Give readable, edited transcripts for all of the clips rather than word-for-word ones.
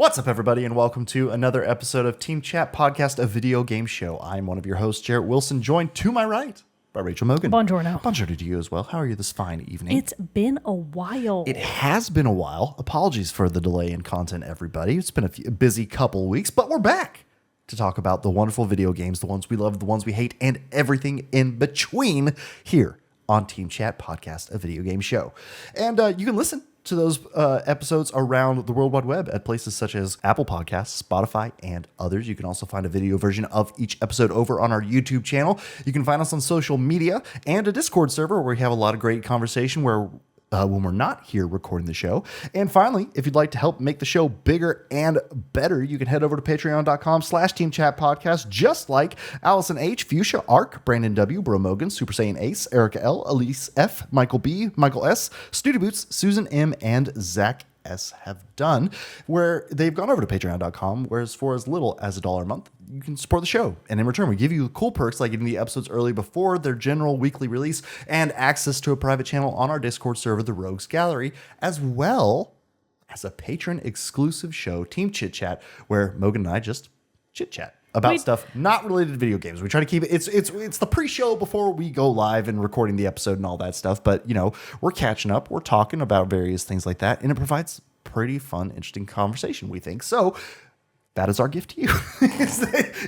What's up, everybody, and welcome to another episode of Team Chat Podcast, a video game show. I'm one of your hosts, Jarrett Wilson, joined to my right by Rachel Mogan. Buongiorno. Buongiorno to you as well. How are you this fine evening? It's been a while. It has been a while. Apologies for the delay in content, everybody. It's been a busy couple weeks, but we're back to talk about the wonderful video games, the ones we love, the ones we hate, and everything in between here on Team Chat Podcast, a video game show. And you can listen to those episodes around the World Wide Web at places such as Apple Podcasts, Spotify, and others. You can also find a video version of each episode over on our YouTube channel. You can find us on social media and a Discord server where we have a lot of great conversation when we're not here recording the show. And finally, if you'd like to help make the show bigger and better, you can head over to patreon.com/teamchatpodcast, just like Allison H, Fuchsia, Ark, Brandon W, Bro Mogan, Super Saiyan Ace, Erica L, Elise F, Michael B, Michael S, Studio Boots, Susan M, and Zach S have done, where they've gone over to patreon.com, whereas for as little as $1 a month, you can support the show. And in return, we give you cool perks like getting the episodes early before their general weekly release and access to a private channel on our Discord server, the Rogues Gallery, as well as a patron exclusive show, Team Chit Chat, where Mogan and I just chit chat about stuff not related to video games. We try to keep it, it's the pre-show before we go live and recording the episode and all that stuff. But, you know, we're catching up. We're talking about various things like that. And it provides pretty fun, interesting conversation, we think. So that is our gift to you,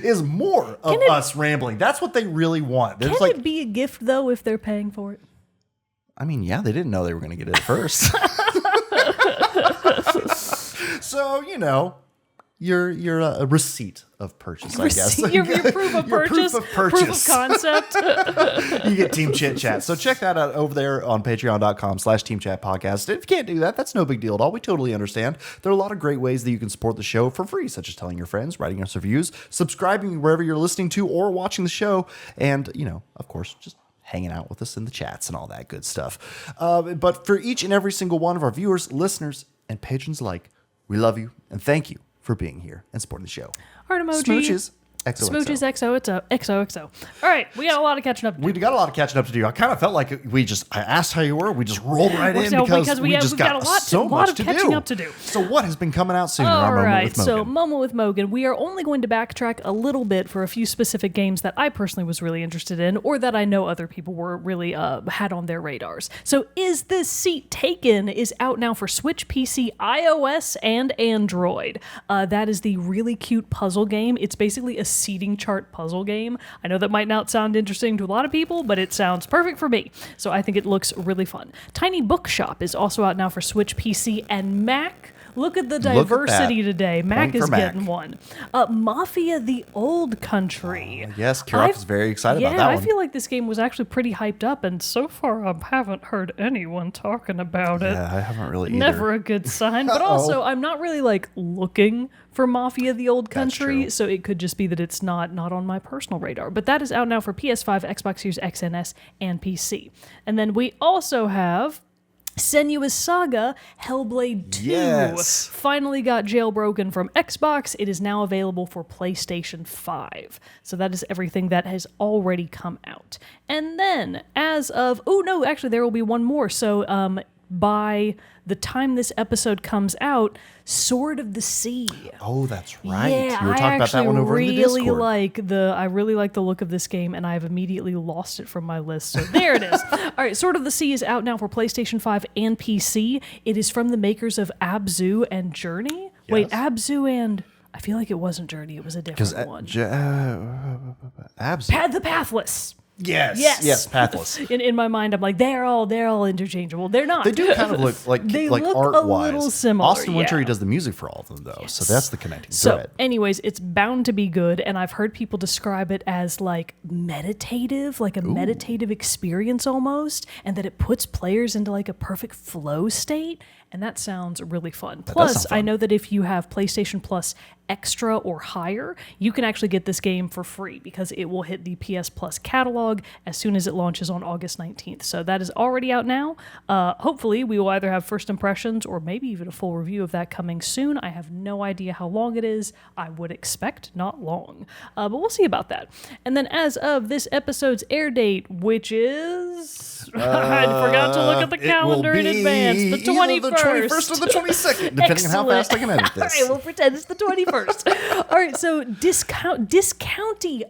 is more of us rambling. That's what they really want. Can it be a gift, though, if they're paying for it? I mean, yeah, they didn't know they were going to get it first. So, you know, You're a receipt of purchase, I guess. Your proof of purchase. Proof of concept. You get Team Chit Chat. So check that out over there on patreon.com/teamchatpodcast. If you can't do that, that's no big deal at all. We totally understand. There are a lot of great ways that you can support the show for free, such as telling your friends, writing us reviews, subscribing wherever you're listening to or watching the show, and, you know, of course, just hanging out with us in the chats and all that good stuff. But for each and every single one of our viewers, listeners, and patrons alike, we love you and thank you for being here and supporting the show. Heart emoji. Smooches. XOXO. Smooches XOXO. All right, we got a lot of catching up to do. We got a lot of catching up to do. I kind of felt like I asked how you were. We just rolled right in because we just got so much to do. Catching up to do. So what has been coming out soon? All right, so Moment with Mogan. We are only going to backtrack a little bit for a few specific games that I personally was really interested in, or that I know other people were really had on their radars. So Is This Seat Taken is out now for Switch, PC, iOS, and Android. That is the really cute puzzle game. It's basically a seating chart puzzle game. I know that might not sound interesting to a lot of people, but it sounds perfect for me. So I think it looks really fun. Tiny Bookshop is also out now for Switch, PC, and Mac. Look at the diversity today. Mac is getting one. Mafia: The Old Country. Yes, Kirok is very excited about that one. I feel like this game was actually pretty hyped up, and so far I haven't heard anyone talking about it. Yeah, I haven't really either. Never a good sign. But also, I'm not really like looking for Mafia: The Old Country, so it could just be that it's not on my personal radar. But that is out now for PS5, Xbox Series X and S, and PC. And then we also have Senua's Saga: Hellblade 2 finally got jailbroken from Xbox. It is now available for PlayStation 5. So that is everything that has already come out. And then, as of... Oh, no, actually, there will be one more. So, by the time this episode comes out, Sword of the Sea. Oh, that's right. Yeah, you were talking about that one over in the Discord. I really like the look of this game, and I've immediately lost it from my list. So there it is. All right, Sword of the Sea is out now for PlayStation 5 and PC. It is from the makers of Abzu and Journey. Yes. Wait, Abzu and... I feel like it wasn't Journey. It was a different one. Abzu. The Pathless. Yes, Pathless. In my mind, I'm like, they're all interchangeable. They're not. They do kind of look like they like look art-wise. A little similar. Austin Wintory does the music for all of them, though, yes. So that's the connecting So, thread. anyways, it's bound to be good, and I've heard people describe it as like meditative, like a meditative experience almost, and that it puts players into like a perfect flow state. And that sounds really fun. Plus, I know that if you have PlayStation Plus Extra or higher, you can actually get this game for free because it will hit the PS Plus catalog backlog as soon as it launches on August 19th. So that is already out now. Hopefully, we will either have first impressions or maybe even a full review of that coming soon. I have no idea how long it is. I would expect not long, but we'll see about that. And then as of this episode's air date, which is... I forgot to look at the calendar in advance. The 21st. The 21st or the 22nd, depending on how fast I can edit this. All right, we'll pretend it's the 21st. All right, so Discounty.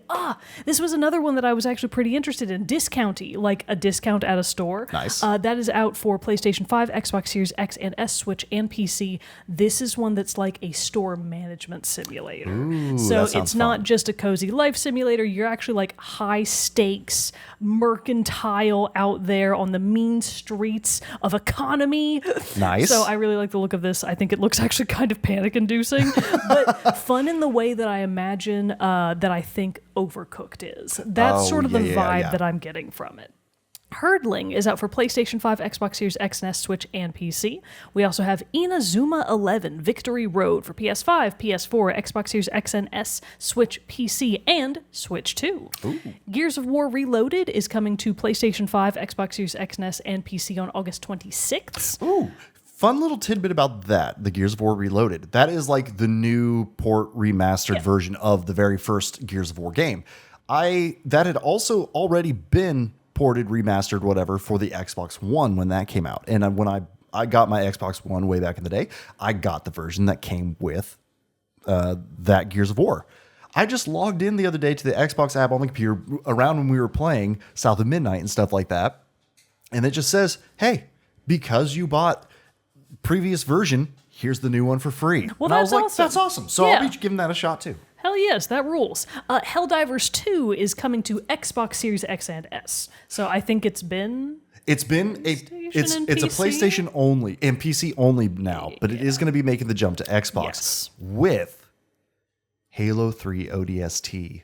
This was another one that I was actually pretty interested in. Discounty, like a discount at a store. Nice. That is out for PlayStation 5, Xbox Series X and S, Switch, and PC. This is one that's like a store management simulator. Ooh, so that sounds it's not fun. just a cozy life simulator. You're actually like high stakes, mercantile out there on the mean streets of economy. Nice. So I really like the look of this. I think it looks actually kind of panic-inducing, but fun in the way that I imagine that I think Overcooked is. That's sort of the vibe that I'm getting from it. Hurdling is out for PlayStation 5, Xbox Series X and S, Switch, and PC. We also have Inazuma 11 Victory Road for PS5, PS4, Xbox Series X and S, Switch, PC, and Switch 2. Ooh. Gears of War Reloaded is coming to PlayStation 5, Xbox Series X and S, and PC on August 26th. Ooh. Fun little tidbit about that, the Gears of War Reloaded. That is like the new port remastered version of the very first Gears of War game. That had also already been ported, remastered, whatever, for the Xbox One when that came out. And when I got my Xbox One way back in the day, I got the version that came with that Gears of War. I just logged in the other day to the Xbox app on the computer around when we were playing South of Midnight and stuff like that. And it just says, hey, because you bought previous version, here's the new one for free. Well, and I was like, awesome. that's awesome. So Yeah. I'll be giving that a shot too. Hell yes, that rules. Helldivers 2 is coming to Xbox Series X and S. So I think it's been a and it's a PC? PlayStation only and PC only now, but it is going to be making the jump to Xbox Yes. with Halo 3 ODST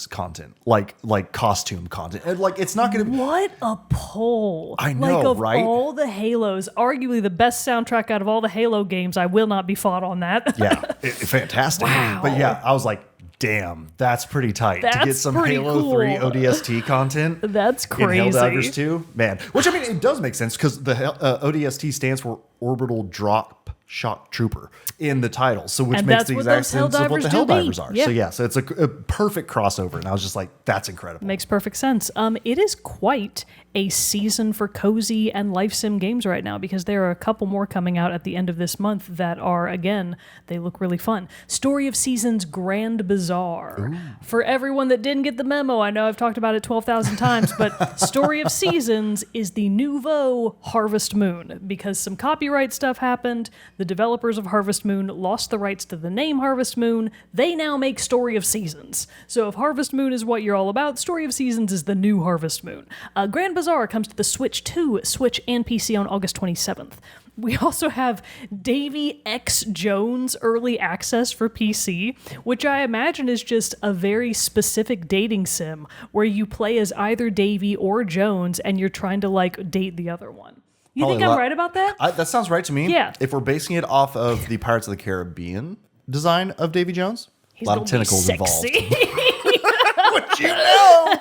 content, like costume content. And like it's not going to be What a pull. I know, like of right? all the Halos, arguably the best soundtrack out of all the Halo games. I will not be fought on that. yeah, fantastic. Wow. But yeah, I was like, damn, that's pretty tight to get That's some pretty Halo cool. 3 ODST content. That's In crazy. Helldivers 2, man. Which I mean, it does make sense because the ODST stands for Orbital Drop Shock Trooper in the title, so which And makes that's the what exact those sense of what the Helldivers do be. Helldivers are. Yeah. So yeah, so it's a perfect crossover, and I was just like, that's incredible. Makes perfect sense. It is quite a season for cozy and life sim games right now because there are a couple more coming out at the end of this month that are, again, they look really fun. Story of Seasons Grand Bazaar. Ooh. For everyone that didn't get the memo, I know I've talked about it 12,000 times, but Story of Seasons is the nouveau Harvest Moon because some copyright stuff happened. The developers of Harvest Moon lost the rights to the name Harvest Moon. They now make Story of Seasons. So if Harvest Moon is what you're all about, Story of Seasons is the new Harvest Moon. Grand Bazaar comes to the Switch 2, Switch, and PC on August 27th. We also have Davy X Jones Early Access for PC, which I imagine is just a very specific dating sim where you play as either Davy or Jones and you're trying to like date the other one. You think I'm right about that? That sounds right to me. Yeah. If we're basing it off of the Pirates of the Caribbean design of Davy Jones, He's a lot of gonna be tentacles sexy. involved. What you know?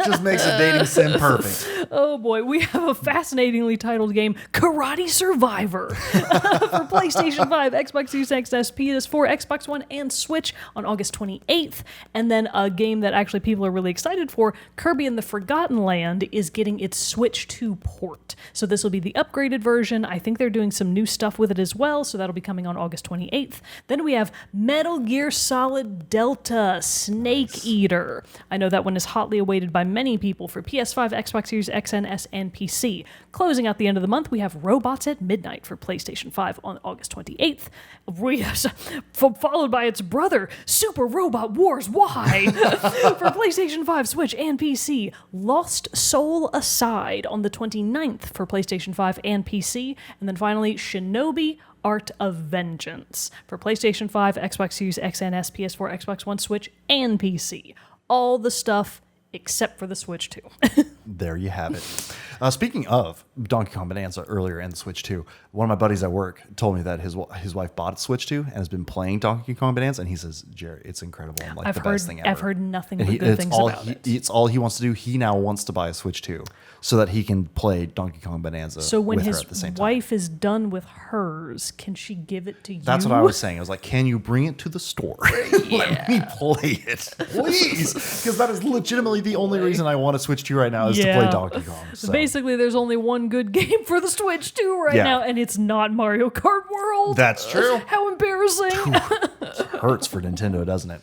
Just makes a dating sim perfect. Oh boy, we have a fascinatingly titled game, Karate Survivor, for PlayStation 5, Xbox Series X, PS4, Xbox One, and Switch on August 28th. And then a game that actually people are really excited for, Kirby and the Forgotten Land, is getting its Switch 2 port. So this will be the upgraded version. I think they're doing some new stuff with it as well, so that'll be coming on August 28th. Then we have Metal Gear Solid Delta Snake Eater. I know that one is hotly awaited by many people for PS5, Xbox Series X and S, and PC. Closing out the end of the month, we have Robots at Midnight for PlayStation 5 on August 28th. We have, followed by its brother, Super Robot Wars Y for PlayStation 5, Switch, and PC. Lost Soul Aside on the 29th for PlayStation 5 and PC. And then finally, Shinobi Art of Vengeance for PlayStation 5, Xbox Series X and S, PS4, Xbox One, Switch, and PC. All the stuff except for the Switch 2. There you have it. Speaking of Donkey Kong Bonanza earlier and the Switch 2, one of my buddies at work told me that his wife bought a Switch 2 and has been playing Donkey Kong Bonanza, and he says, Jerry, it's incredible and like the best thing ever. I've heard nothing but And good things about it. It's all he wants to do. He now wants to buy a Switch 2 so that he can play Donkey Kong Bonanza So when with her his at the same time. wife is done with hers, can she give it to you? That's what I was saying. I was like, can you bring it to the store? Let me play it, please. Because that is legitimately the only reason I want to Switch 2 right now is to play Donkey Kong. So. Basically, there's only one good game for the Switch 2 right now, and it's not Mario Kart World. That's true. How embarrassing. Hurts for Nintendo, doesn't it?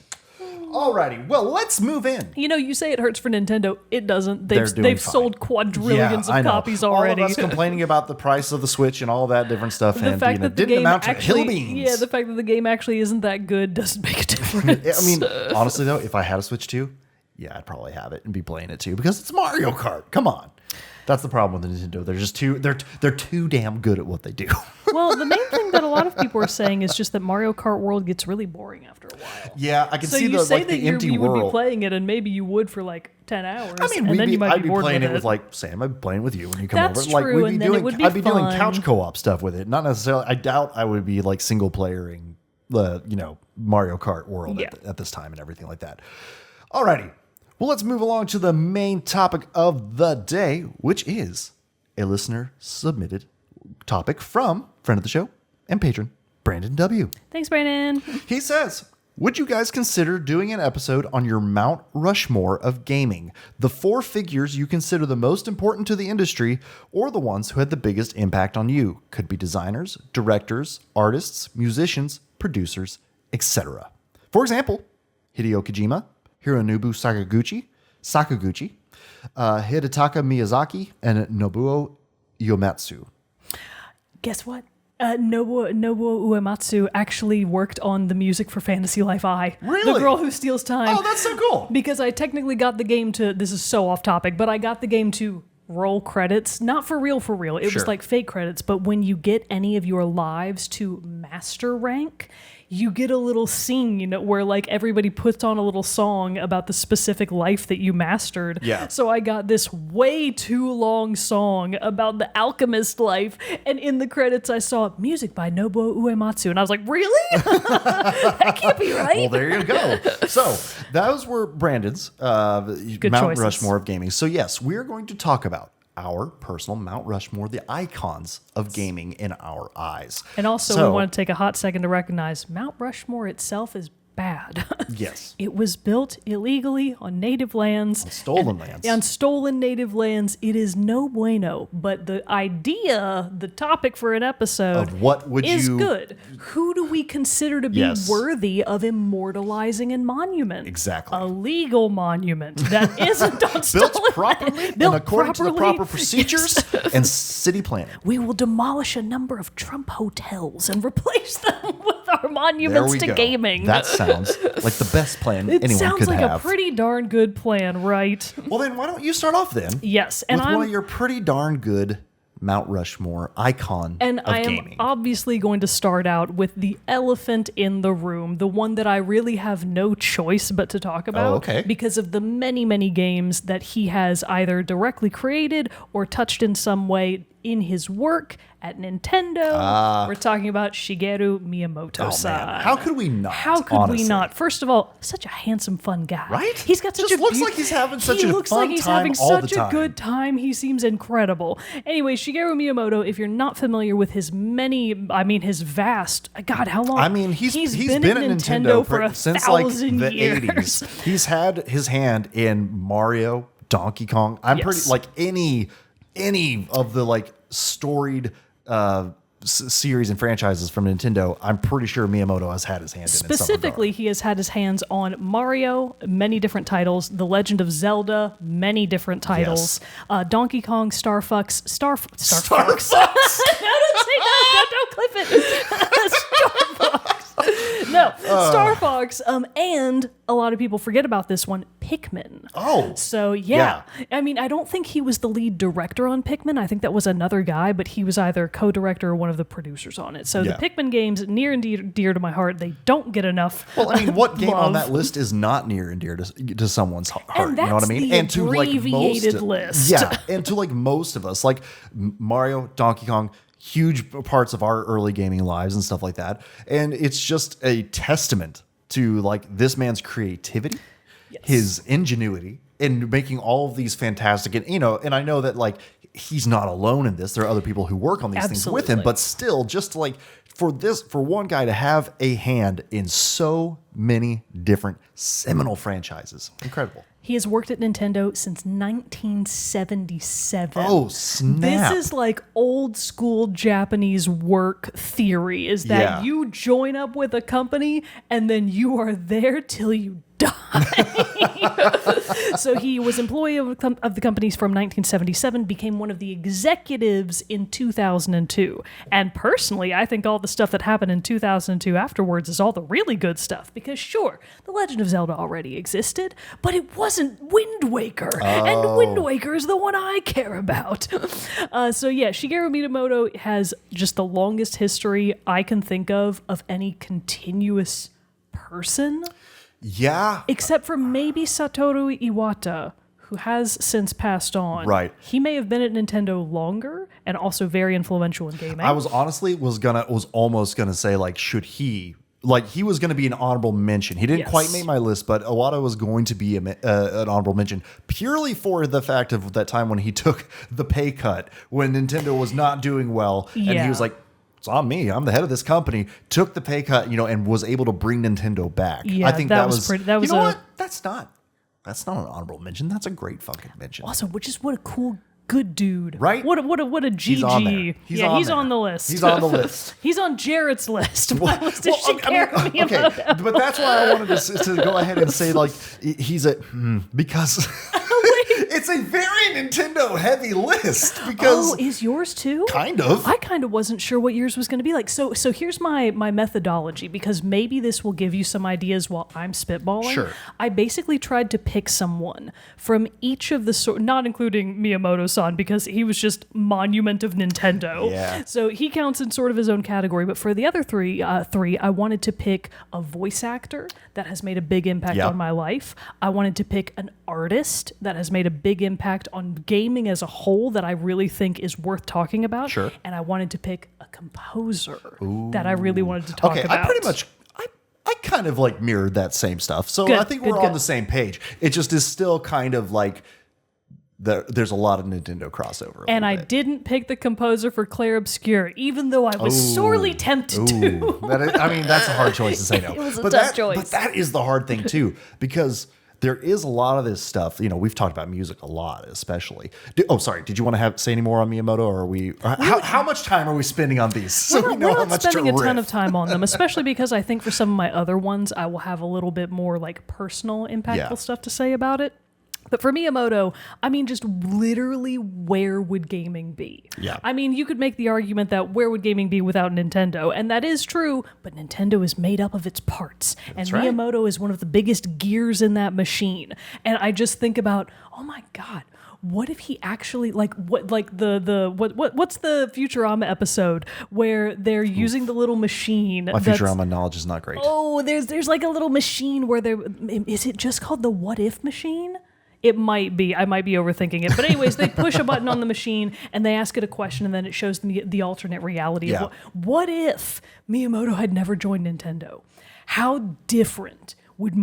Alrighty, well, let's move in. You know, you say it hurts for Nintendo. It doesn't. They're doing They've fine. sold quadrillions I of know. copies already. All of us complaining about the price of the Switch and all that different stuff, The and fact that the didn't game amount to actually, hill beans. yeah, the fact that the game actually isn't that good doesn't make a difference. I mean, honestly though, if I had a Switch 2, yeah, I'd probably have it and be playing it too because it's Mario Kart. Come on. That's the problem with Nintendo. They're just they're too damn good at what they do. Well, the main thing that a lot of people are saying is just that Mario Kart World gets really boring after a while. Yeah, I can So see you the say like that the empty you would be world. playing it, and maybe you would for like 10 hours. I mean, and then you might I'd be bored playing with it with like Sam. I'd be playing with you when you come That's over. Like true, we'd be and then it doing, would be I'd be doing fun. couch co-op stuff with it. Not necessarily. I doubt I would be like single playering the Mario Kart World at this time and everything like that. Alrighty, well let's move along to the main topic of the day, which is a listener submitted topic from friend of the show and patron Brandon W. Thanks, Brandon. He says, would you guys consider doing an episode on your Mount Rushmore of gaming? The 4 figures you consider the most important to the industry or the ones who had the biggest impact on you. Could be designers, directors, artists, musicians, producers, etc. For example, Hideo Kojima, Hironobu Sakaguchi, Hidetaka Miyazaki, and Nobuo Uematsu. Guess what? Nobuo Uematsu actually worked on the music for Fantasy Life I. Really? The Girl Who Steals Time. Oh, that's so cool. Because I technically got the game to, this is so off topic, but I got the game to roll credits. Not for real. It was like fake credits, but when you get any of your lives to master rank, you get a little scene where like everybody puts on a little song about the specific life that you mastered. Yeah. So I got this way too long song about the alchemist life, and in the credits I saw music by Nobuo Uematsu, and I was like, really? That can't be right. Well, there you go. So those were Brandon's Mount choices. Rushmore of gaming. So yes, we're going to talk about our personal Mount Rushmore, the icons of gaming in our eyes. And also, we want to take a hot second to recognize Mount Rushmore itself is bad. Yes. It was built illegally on native lands. On stolen lands. On stolen native lands. It is no bueno. But the idea, the topic for an episode Of what would is you- good. Who do we consider to be Yes. worthy of immortalizing a monument? Exactly. A legal monument that isn't on Built stolen properly land. and Built according to the properly. proper procedures and city planning. We will demolish a number of Trump hotels and replace them with our There monuments we to go. gaming. That sounds like the best plan It anyone sounds could like have. a pretty darn good plan, right? Well, then why don't you start off then? Yes, and with one of your pretty darn good Mount Rushmore icon And of I am gaming. obviously going to start out with the elephant in the room, the one that I really have no choice but to talk about okay. because of the many, many games that he has either directly created or touched in some way in his work at Nintendo. We're talking about Shigeru Miyamoto. Oh, man. How could we not? How could honestly? we not? First of all, such a handsome, fun guy. Right? He's got such Just a looks beau- like he's having such he a looks fun like he's time having all the such a time. good time. He seems incredible. Anyway, Shigeru Miyamoto, if you're not familiar with his his vast, God, how long? I mean, he's been at at Nintendo for since like 1,000 the years. 80s. He's had his hand in Mario, Donkey Kong. I'm pretty Yes. like any of the like storied series and franchises from Nintendo. I'm pretty sure Miyamoto has had his hand in Specifically, he has had his hands on Mario, many different titles, The Legend of Zelda, many different titles, Donkey Kong, Star Fox. Star Fox. No, don't say that. Don't clip it. Star Fox. No, Star Fox, and a lot of people forget about this one, Pikmin. Oh. So, yeah. I mean, I don't think he was the lead director on Pikmin. I think that was another guy, but he was either co-director or one of the producers on it. So the Pikmin games, near and dear to my heart, they don't get enough Well, I mean, what game on love. that list is not near and dear to someone's heart? And you know what I that's mean? the And to like most, abbreviated list. yeah, and to like most of us, like Mario, Donkey Kong, huge parts of our early gaming lives and stuff like that. And it's just a testament to like this man's creativity, his ingenuity in making all of these fantastic, and and I know that like he's not alone in this. There are other people who work on these things with him, but still, just like for one guy to have a hand in so many different seminal franchises, incredible. He has worked at Nintendo since 1977. Oh, snap. This is like old school Japanese work theory, is that you join up with a company and then you are there till you die. So he was employee of the companies from 1977, became one of the executives in 2002. And personally, I think all the stuff that happened in 2002 afterwards is all the really good stuff. Because sure, The Legend of Zelda already existed, but it wasn't Wind Waker. And Wind Waker is the one I care about. So yeah, Shigeru Miyamoto has just the longest history I can think of any continuous person. Yeah. Except for maybe Satoru Iwata, who has since passed on. Right. He may have been at Nintendo longer and also very influential in gaming. I was almost gonna say like, should he? Like he was going to be an honorable mention. He didn't quite make my list, but Iwata was going to be an honorable mention purely for the fact of that time when he took the pay cut when Nintendo was not doing well, and he was like, "It's on me. I'm the head of this company." Took the pay cut, and was able to bring Nintendo back. Yeah, I think that was pretty. That was what? That's not an honorable mention. That's a great fucking mention. Also, what a cool. Good dude, right? What a GG. He's on there. He's on the list. He's on the list. He's on Jared's list. My list is Shigeru okay, Miyamoto. but that's why I wanted to go ahead and say like he's because it's a very Nintendo heavy list. Because is yours too? Kind of. I kind of wasn't sure what yours was going to be like. So here's my methodology, because maybe this will give you some ideas while I'm spitballing. Sure. I basically tried to pick someone from each of the not including Miyamoto-san, because he was just monument of Nintendo. Yeah. So he counts in sort of his own category. But for the other three, I wanted to pick a voice actor that has made a big impact on my life. I wanted to pick an artist that has made a big impact on gaming as a whole that I really think is worth talking about. Sure. And I wanted to pick a composer that I really wanted to talk about. I pretty much I kind of like mirrored that same stuff. So Good, I think we're on the same page. It just is still kind of like there's a lot of Nintendo crossover. And I didn't pick the composer for Clair Obscur, even though I was sorely tempted to. That's a hard choice to say no. It was a tough choice. But that is the hard thing too, because there is a lot of this stuff. We've talked about music a lot, especially. Did you want to say any more on Miyamoto, or are we? How much time are we spending on these? We're not spending a ton of time on them, especially because I think for some of my other ones, I will have a little bit more like personal, impactful stuff to say about it. But for Miyamoto, just literally, where would gaming be? Yeah. You could make the argument that where would gaming be without Nintendo? And that is true, but Nintendo is made up of its parts. That's and right. Miyamoto is one of the biggest gears in that machine. And I just think about, oh my God, what if he actually what's the Futurama episode where they're using the little machine? My Futurama knowledge is not great. Oh, there's like a little machine where is it just called the what if machine? It might be. I might be overthinking it. But anyways, they push a button on the machine and they ask it a question, and then it shows them the alternate reality of what if Miyamoto had never joined Nintendo? How different would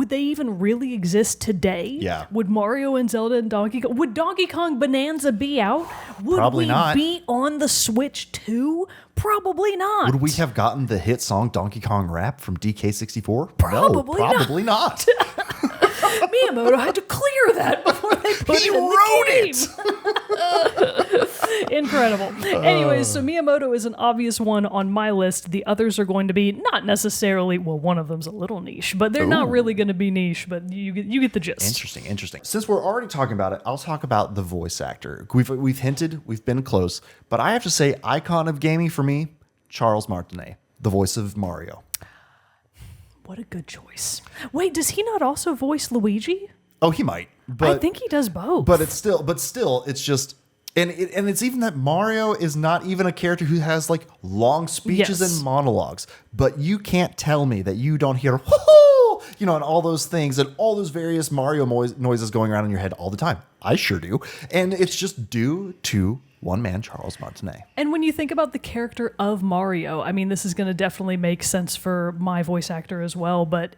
they even really exist today? Yeah. Would Mario and Zelda and Donkey Kong, would Donkey Kong Bonanza be out? Would Probably not. be on the Switch too? Probably not. Would we have gotten the hit song Donkey Kong Rap from DK64? Probably no, probably not. Miyamoto had to clear that before they put it in the game. Incredible. Anyways, so Miyamoto is an obvious one on my list. The others are going to be not necessarily, one of them's a little niche, but they're not really going to be niche, but you get the gist. Interesting. Since we're already talking about it, I'll talk about the voice actor. We've hinted, we've been close, but I have to say, icon of gaming for me, Charles Martinet, the voice of Mario. What a good choice. Wait, does he not also voice Luigi? Oh, he might. But I think he does both. But still, it's just, and it's even that Mario is not even a character who has like long speeches Yes. and monologues. But you can't tell me that you don't hear, whoo, and all those things and all those various Mario noises going around in your head all the time. I sure do. And it's just due to one man, Charles Martinet. And when you think about the character of Mario, I mean, this is going to definitely make sense for my voice actor as well, but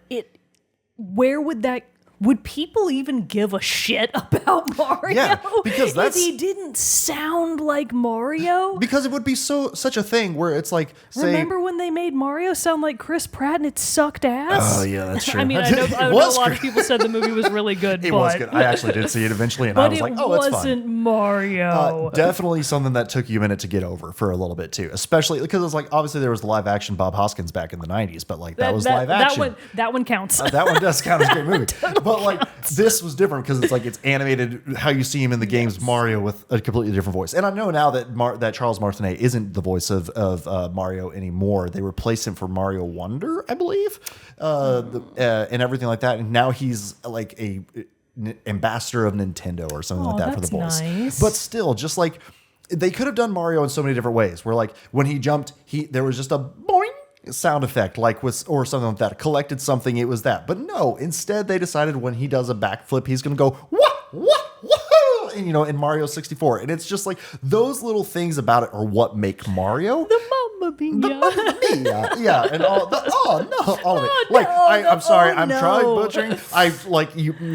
would people even give a shit about Mario? Yeah, because if he didn't sound like Mario? Because it would be such a thing where it's like, say, Remember when they made Mario sound like Chris Pratt and it sucked ass? Oh, yeah, that's true. I mean, I know a lot of people said the movie was really good. It was good. I actually did see it eventually, and I was like, oh, it's fine. But it wasn't Mario. Definitely something that took you a minute to get over for a little bit, too. Especially because it's like, obviously, there was live action Bob Hoskins back in the 90s, but like, that was live action. That one counts. That one does count as a great movie. But like, this was different because it's like, it's animated how you see him in the games Mario with a completely different voice. And I know now that Charles Martinet isn't the voice of Mario anymore. They replaced him for Mario Wonder, I believe, and everything like that. And now he's like ambassador of Nintendo or something like that for the voice. Nice. But still, just like, they could have done Mario in so many different ways. Where like when he jumped, there was just a boing sound effect, like or something like that. Collected something, it was that. But no, instead they decided when he does a backflip, he's gonna go what, and in Mario 64. And it's just like those little things about it are what make Mario. The Mamma Mia. Yeah, and all of it. Like, I'm sorry, I'm trying butchering.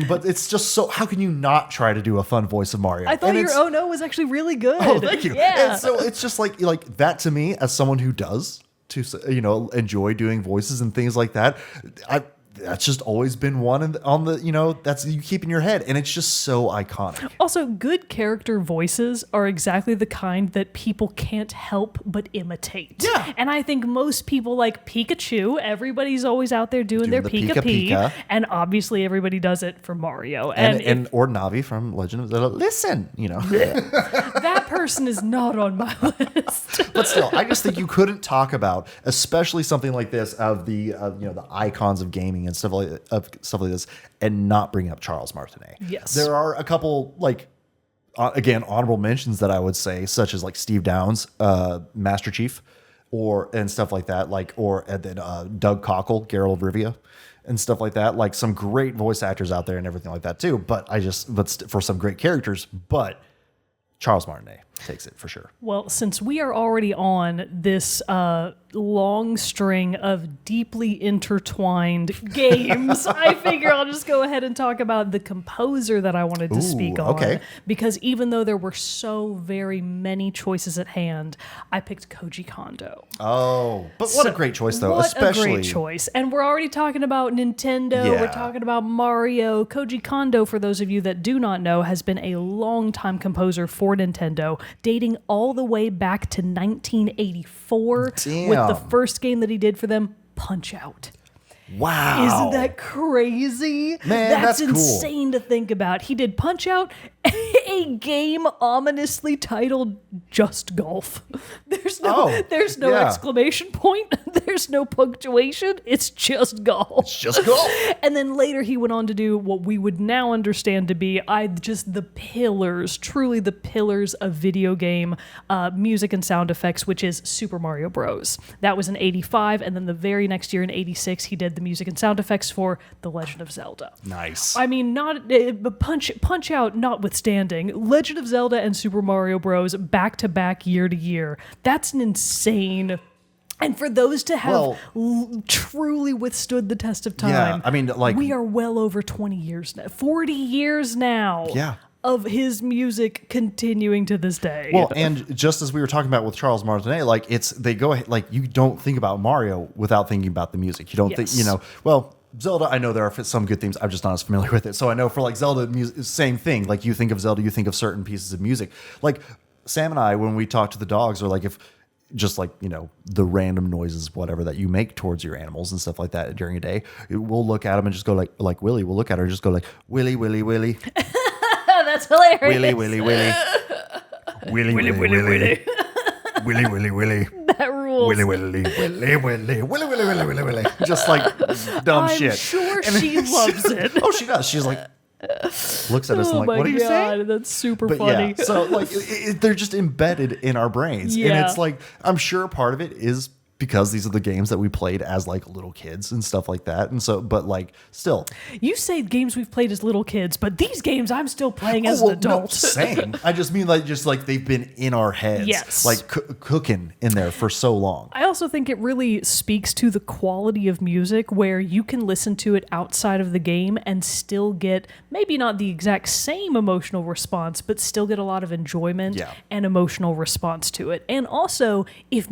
But it's just so. How can you not try to do a fun voice of Mario? I thought your "Oh no" was actually really good. Oh, thank you. Yeah. And so it's just like that to me, as someone who does enjoy doing voices and things like that. That's just always been one on the that's you keep in your head, and it's just so iconic. Also, good character voices are exactly the kind that people can't help but imitate. Yeah. And I think most people like Pikachu. Everybody's always out there doing their the Pika, and obviously everybody does it for Mario. Or Navi from Legend of Zelda. Listen, that person is not on my list. But still, I just think you couldn't talk about, especially something like this, of the icons of gaming and stuff like this, and not bring up Charles Martinet. Yes, there are a couple again honorable mentions that I would say, such as like Steve Downes, Master Chief, and stuff like that, and then Doug Cockle, Geralt of Rivia, and stuff like that. Like some great voice actors out there and everything like that too. But for some great characters, but Charles Martinet takes it for sure. Well, since we are already on this long string of deeply intertwined games, I figure I'll just go ahead and talk about the composer that I wanted to speak on. Okay. Because even though there were so very many choices at hand, I picked Koji Kondo. Oh, but what a great choice, though. What a great choice. And we're already talking about Nintendo. Yeah. We're talking about Mario. Koji Kondo, for those of you that do not know, has been a long-time composer for Nintendo, dating all the way back to 1984. Damn. With the first game that he did for them, Punch-Out! Wow. Isn't that crazy? Man, that's cool. Insane to think about. He did Punch-Out!, a game ominously titled Just Golf. There's no exclamation point. There's no punctuation. It's just golf. It's just golf. And then later he went on to do what we would now understand to be just the pillars, truly the pillars of video game music and sound effects, which is Super Mario Bros. That was in 85, and then the very next year in 86, he did the music and sound effects for The Legend of Zelda. Nice. I mean, Punch-Out notwithstanding, Legend of Zelda and Super Mario Bros. Back to back, year to year. That's an insane. And for those to have truly withstood the test of time, yeah, I mean, we are well over 20 years now, 40 years now. Yeah. Of his music continuing to this day. Well, and just as we were talking about with Charles Martinet, they go ahead, you don't think about Mario without thinking about the music. You don't think, Zelda, I know there are some good themes. I'm just not as familiar with it. So I know for Zelda music, same thing. Like you think of Zelda, you think of certain pieces of music. Like Sam and I, when we talk to the dogs, or if just the random noises, whatever that you make towards your animals and stuff like that during a day, we'll look at them and just go like Willie. We'll look at her and just go Willie, Willie, Willie. That's hilarious. Willie, Willie, Willie. Willie, Willie, Willie. Willie, Willie, Willie. That rules. Willy, willy, willy, willy, willy, willy, willy, willy, willy. Just like dumb I'm shit. sure And she loves it. Oh, she does. She's like, looks at us and Oh like, my what are you saying? God, that's super But funny. yeah, so like they're just embedded in our brains. And Yeah. it's like, I'm sure part of it is because these are the games that we played as like little kids and stuff like that. And so, but like still. You say games we've played as little kids, but these games I'm still playing as an No, adult. same. I just mean like just like they've been in our heads. Yes. Like cooking in there for so long. I also think it really speaks to the quality of music where you can listen to it outside of the game and still get maybe not the exact same emotional response, but still get a lot of enjoyment Yeah. and emotional response to it. And also, if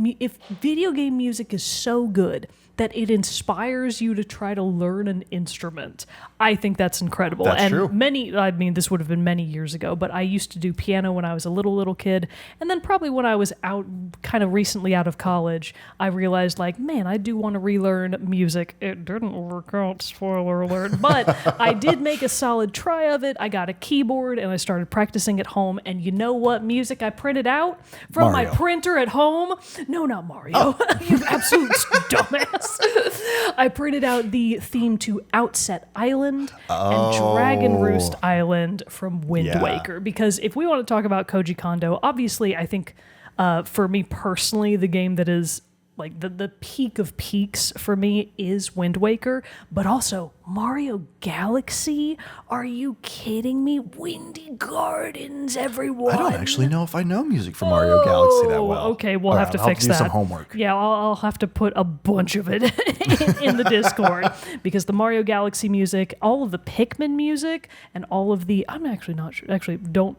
video game music is so good that it inspires you to try to learn an instrument, I think that's incredible. That's and true. this would have been many years ago, but I used to do piano when I was a little kid. And then probably when I was out, kind of recently out of college, I realized like, man, I do want to relearn music. It didn't work out, spoiler alert, but I did make a solid try of it. I got a keyboard and I started practicing at home. And you know what music I printed out from Mario. my printer at home? No, not Mario. You absolute dumbass. I printed out the theme to Outset Island and Dragon Roost Island from Wind Yeah. Waker. Because if we want to talk about Koji Kondo, obviously I think for me personally, the game that is like the peak of peaks for me is Wind Waker, but also Mario Galaxy. Are you kidding me? Windy Gardens, everyone. I don't actually know if I know music from Mario Galaxy that well. Okay, we'll All have right, to I'll fix do that. some homework. Yeah, I'll have to put a bunch of it in the Discord because the Mario Galaxy music, all of the Pikmin music, and all of the I'm actually not sure. Actually, don't.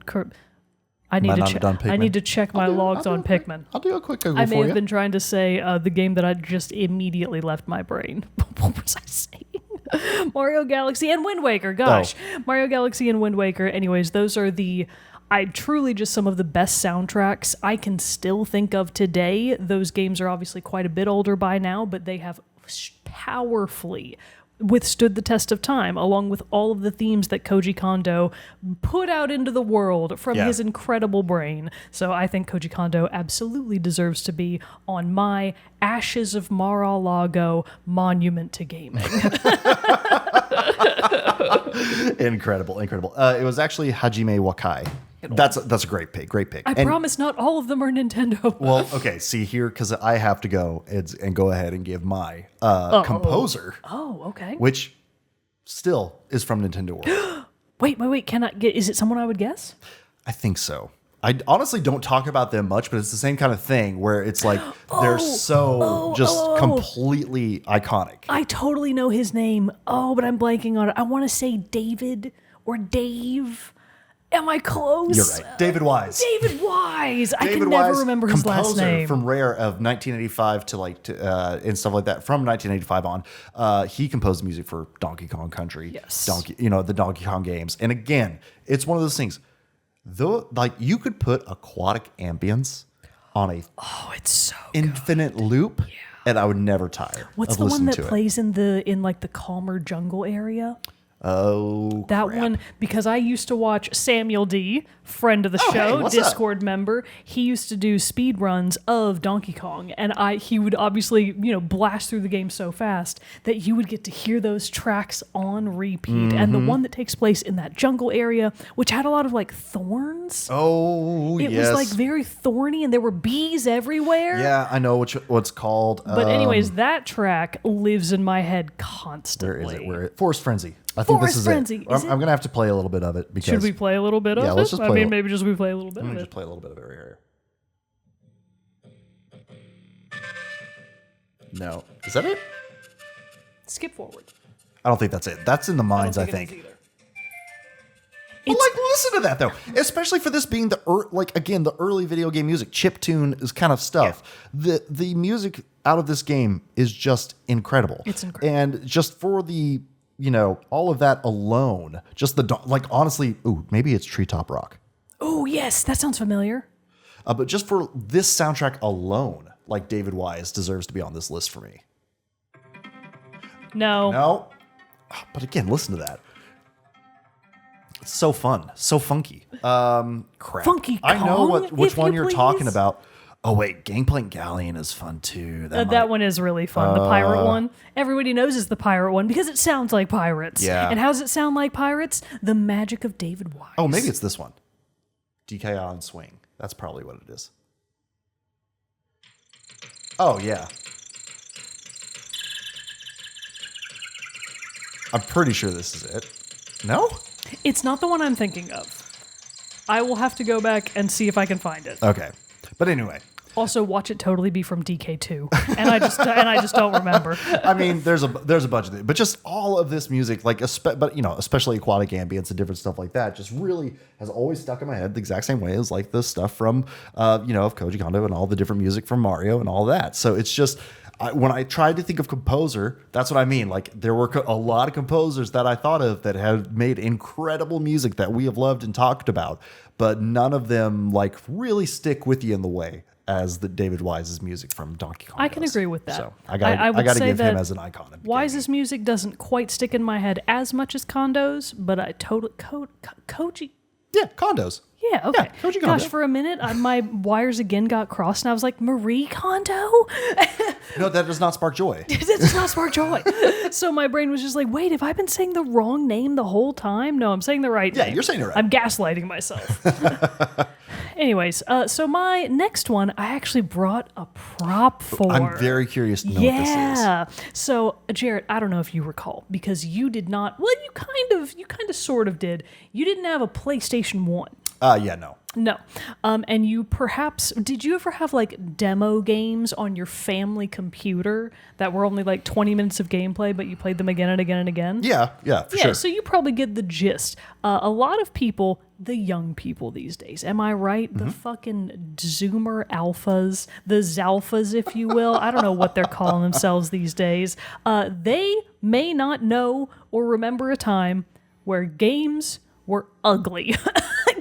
I need Am I to not check. done I Pikmin? need to check my logs I'll on do a quick- Pikmin. I'll do a quick Google I for may have you. been trying to say the game that I just immediately left my brain. What was I saying? Mario Galaxy and Wind Waker. Gosh, Mario Galaxy and Wind Waker. Anyways, those are I truly just some of the best soundtracks I can still think of today. Those games are obviously quite a bit older by now, but they have powerfully withstood the test of time, along with all of the themes that Koji Kondo put out into the world from Yeah. his incredible brain. So I think Koji Kondo absolutely deserves to be on my Ashes of Mar-a-Lago monument to gaming. Incredible. It was actually Hajime Wakai. That's a great pick. I promise not all of them are Nintendo. Well, okay, see here, because I have to go and go ahead and give my composer, Oh, okay. which still is from Nintendo World. Wait. Can I get? Is it someone I would guess? I think so. I honestly don't talk about them much, but it's the same kind of thing where it's like they're so completely iconic. I totally know his name. Oh, but I'm blanking on it. I want to say David or Dave. Am I close? You're right. David Wise. David Wise. I David can never Wise, remember his last composer name. from Rare of 1985 and stuff like that. From 1985 on, he composed music for Donkey Kong Country. Yes. The Donkey Kong games. And again, it's one of those things. Though, like you could put aquatic ambience on a It's so. infinite loop, and I would never tire. What's of the one listening that to it. plays in like the calmer jungle area? Oh, That crap. one, because I used to watch Samuel D., friend of the Oh, show, hey, what's up? Discord member. He used to do speed runs of Donkey Kong, and he would obviously, blast through the game so fast that you would get to hear those tracks on repeat. And Mm-hmm. the one that takes place in that jungle area, which had a lot of like thorns. Oh, It yes. was like very thorny, and there were bees everywhere. Yeah, I know what's called. But anyways, that track lives in my head Where constantly. is it? Forest Frenzy. I think Forest this is Frenzy. it. Is I'm going to have to play a little bit of it because Should we play a little bit of Yeah, it? let's just play maybe just we play a little bit Let of me it. just play a little bit of it right here. No, is that it? Skip forward. I don't think that's it. That's in the mines, I think. it is either. But like, listen to that though, especially for this being the early video game music, chiptune is kind of stuff. The music out of this game is just incredible. It's incredible. And just for the all of that alone, just honestly, maybe it's Treetop Rock. Oh, yes, that sounds familiar. But just for this soundtrack alone, like David Wise deserves to be on this list for me. No. No, but again, listen to that. It's so fun, so funky. Crap. Funky I know Kong, which if one you you're talking please. about. Oh wait, Gangplank Galleon is fun too. That one is really fun. The pirate one. Everybody knows it's the pirate one because it sounds like pirates. Yeah. And how does it sound like pirates? The magic of David Wise. Oh, maybe it's this one. DK on Swing. That's probably what it is. Oh yeah. I'm pretty sure this is it. No? It's not the one I'm thinking of. I will have to go back and see if I can find it. Okay. But anyway. Also, watch it totally be from DK2, and I just don't remember. I mean, there's a bunch of it, but just all of this music, like especially aquatic ambience and different stuff like that, just really has always stuck in my head the exact same way as like the stuff from of Koji Kondo and all the different music from Mario and all that. So it's just when I tried to think of composer, that's what I mean. Like there were a lot of composers that I thought of that have made incredible music that we have loved and talked about, but none of them like really stick with you in the way as the David Wise's music from Donkey Kong. I can agree with that. So I got to give him as an icon. Wise's music doesn't quite stick in my head as much as Kondo's, but I totally Koji. Yeah, Kondo's. Yeah, okay. Yeah, Koji Kondo. Gosh, for a minute, my wires again got crossed, and I was like, Marie Kondo? No, that does not spark joy. That does not spark joy. So my brain was just like, wait, have I been saying the wrong name the whole time? No, I'm saying the right name. Yeah, you're saying it right. I'm gaslighting myself. Anyways, so my next one, I actually brought a prop for. I'm very curious to know what this is. Yeah. So, Jarrett, I don't know if you recall, because you did not, well, you kind of sort of did. You didn't have a PlayStation 1. Yeah, no. No. And you perhaps, did you ever have like demo games on your family computer that were only like 20 minutes of gameplay, but you played them again and again and again? Yeah, for sure. So you probably get the gist. A lot of people, the young people these days, am I right? The fucking Zoomer alphas, the Zalphas, if you will. I don't know what they're calling themselves these days. They may not know or remember a time where games were ugly.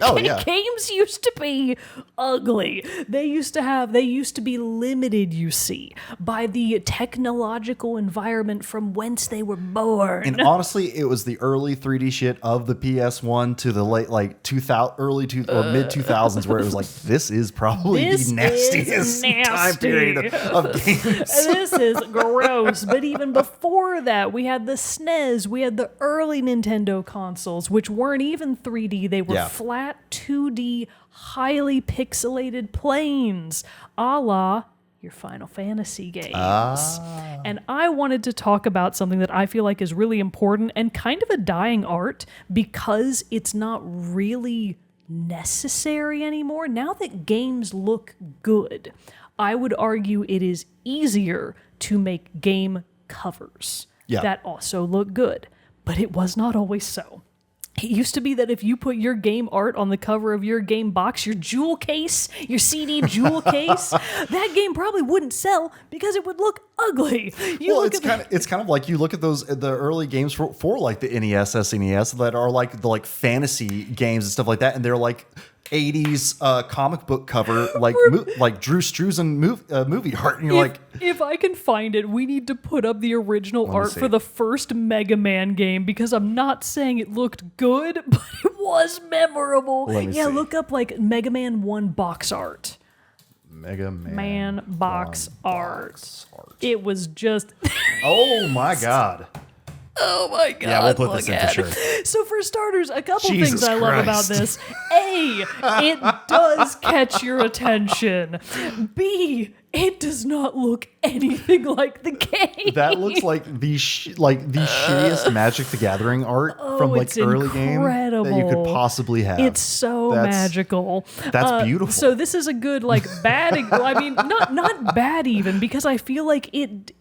Oh, yeah. Games used to be ugly. They used to be limited, you see, by the technological environment from whence they were born. And honestly, it was the early 3D shit of the PS1 to the late like 2000, early or mid 2000s, where it was like, this is probably the nastiest time period of games. This is gross. But even before that, we had the SNES, we had the early Nintendo consoles, which weren't even 3D. They were flat 2D, highly pixelated planes, a la your Final Fantasy games. And I wanted to talk about something that I feel like is really important and kind of a dying art because it's not really necessary anymore. Now that games look good, I would argue it is easier to make game covers that also look good. But it was not always so. It used to be that if you put your game art on the cover of your game box, your jewel case, your CD jewel case, that game probably wouldn't sell because it would look ugly. It's kind of like you look at the early games for like the NES, SNES that are like the fantasy games and stuff like that, and they're like 80s comic book cover, like Drew Struzan movie art, and you're if I can find it, we need to put up the original art for the first Mega Man game because I'm not saying it looked good, but it was memorable. Look up like Mega Man 1 box art. Mega Man box art. It was just. Oh my God. Oh my God. Yeah, we'll put this in for sure. So for starters, a couple things I love about this. A, it does catch your attention. B, it does not look anything like the game. That looks like the shittiest Magic the Gathering art from like early game that you could possibly have. It's so magical. That's beautiful. So this is a good bad. I mean, not bad even because I feel like it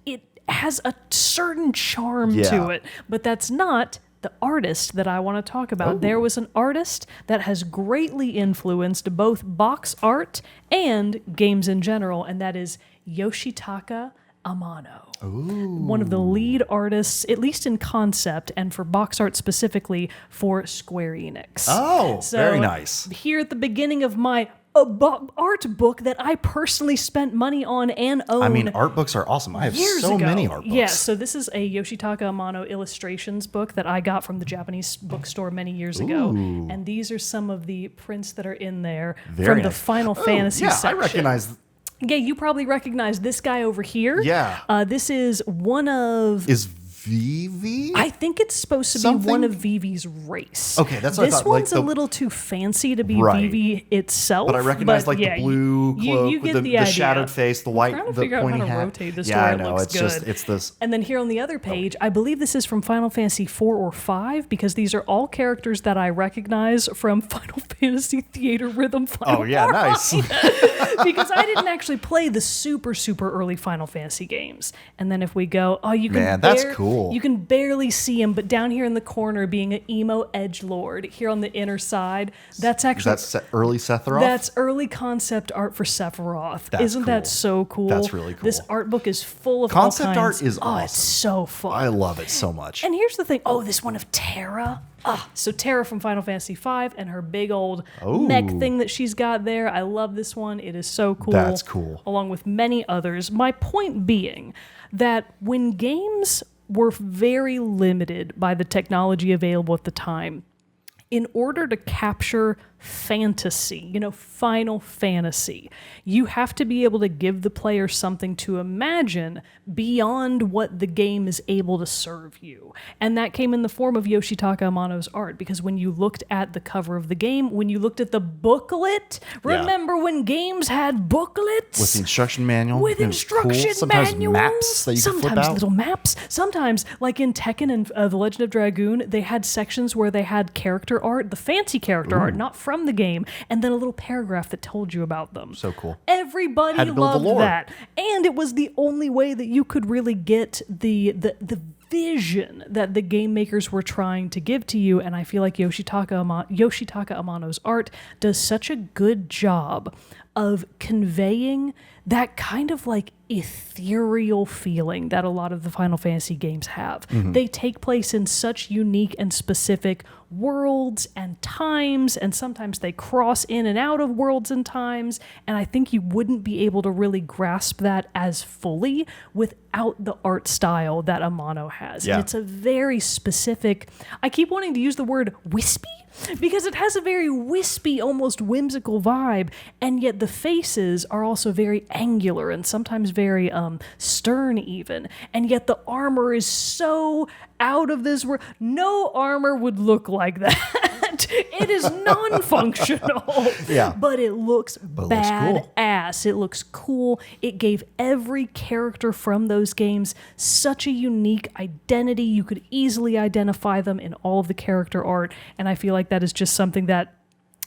has a certain charm to it, but that's not the artist that I want to talk about. Oh. There was an artist that has greatly influenced both box art and games in general, and that is Yoshitaka Amano. Ooh. One of the lead artists, at least in concept, and for box art specifically, for Square Enix. Oh, so very nice. Here at the beginning of my art book that I personally spent money on and own. I mean, art books are awesome. I have so many art books. Yeah, so this is a Yoshitaka Amano illustrations book that I got from the Japanese bookstore many years ago. And these are some of the prints that are in there from the Final Fantasy section. I recognize Yeah, you probably recognize this guy over here. Yeah. This is one of... Is Vivi? I think it's supposed to be one of Vivi's race. Okay, that's what I this thought. Like one's a little too fancy to be Right. Vivi itself. But I recognize like yeah, the blue cloak you get with the idea. shadowed face, the white, I'm trying to the figure out pointy how to hat. rotate this yeah, where I it know. looks It's good. just it's this. And then here on the other page, I believe this is from Final Fantasy 4 or 5 because these are all characters that I recognize from Final Fantasy Theater Rhythm Final Oh yeah, Form. nice. Because I didn't actually play the super early Final Fantasy games. And then if we go, you can Man, that's cool. You can barely see him, but down here in the corner, being an emo edgelord, here on the inner side, that's actually Early Sephiroth. that's early concept art for Sephiroth. That's Isn't that cool. so cool? That's really cool. This art book is full of Concept all kinds. art is It's awesome. so fun. I love it so much. And here's the thing. This one of Terra. So Terra from Final Fantasy V and her big old mech thing that she's got there. I love this one. It is so cool. That's cool. Along with many others. My point being that when games were very limited by the technology available at the time, in order to capture fantasy, Final Fantasy, you have to be able to give the player something to imagine beyond what the game is able to serve you. And that came in the form of Yoshitaka Amano's art, because when you looked at the cover of the game, when you looked at the booklet, remember when games had booklets? With the instruction manual. With it was cool. instruction Sometimes manuals. maps that you could flip Sometimes out. little maps. Sometimes, like in Tekken and The Legend of Dragoon, they had sections where they had character art, the fancy character art, not from the game, and then a little paragraph that told you about them. So cool. Everybody Had to build the loved lore. that. And it was the only way that you could really get the vision that the game makers were trying to give to you. And I feel like Yoshitaka Amano's art does such a good job of conveying that kind of like ethereal feeling that a lot of the Final Fantasy games have. They take place in such unique and specific worlds and times, and sometimes they cross in and out of worlds and times, and I think you wouldn't be able to really grasp that as fully without the art style that Amano has. Yeah. And it's a very specific, I keep wanting to use the word wispy, because it has a very wispy, almost whimsical vibe, and yet the faces are also very angular and sometimes very stern even, and yet the armor is so out of this world. No armor would look like that. It is non-functional. Yeah. But it looks it looks cool. badass. It looks cool. It gave every character from those games such a unique identity. You could easily identify them in all of the character art, and I feel like that is just something that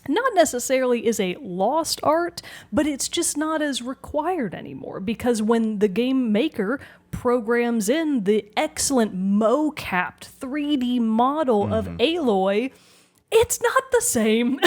not necessarily is a lost art, but it's just not as required anymore, because when the game maker programs in the excellent mo-capped 3D model of Aloy, it's not the same.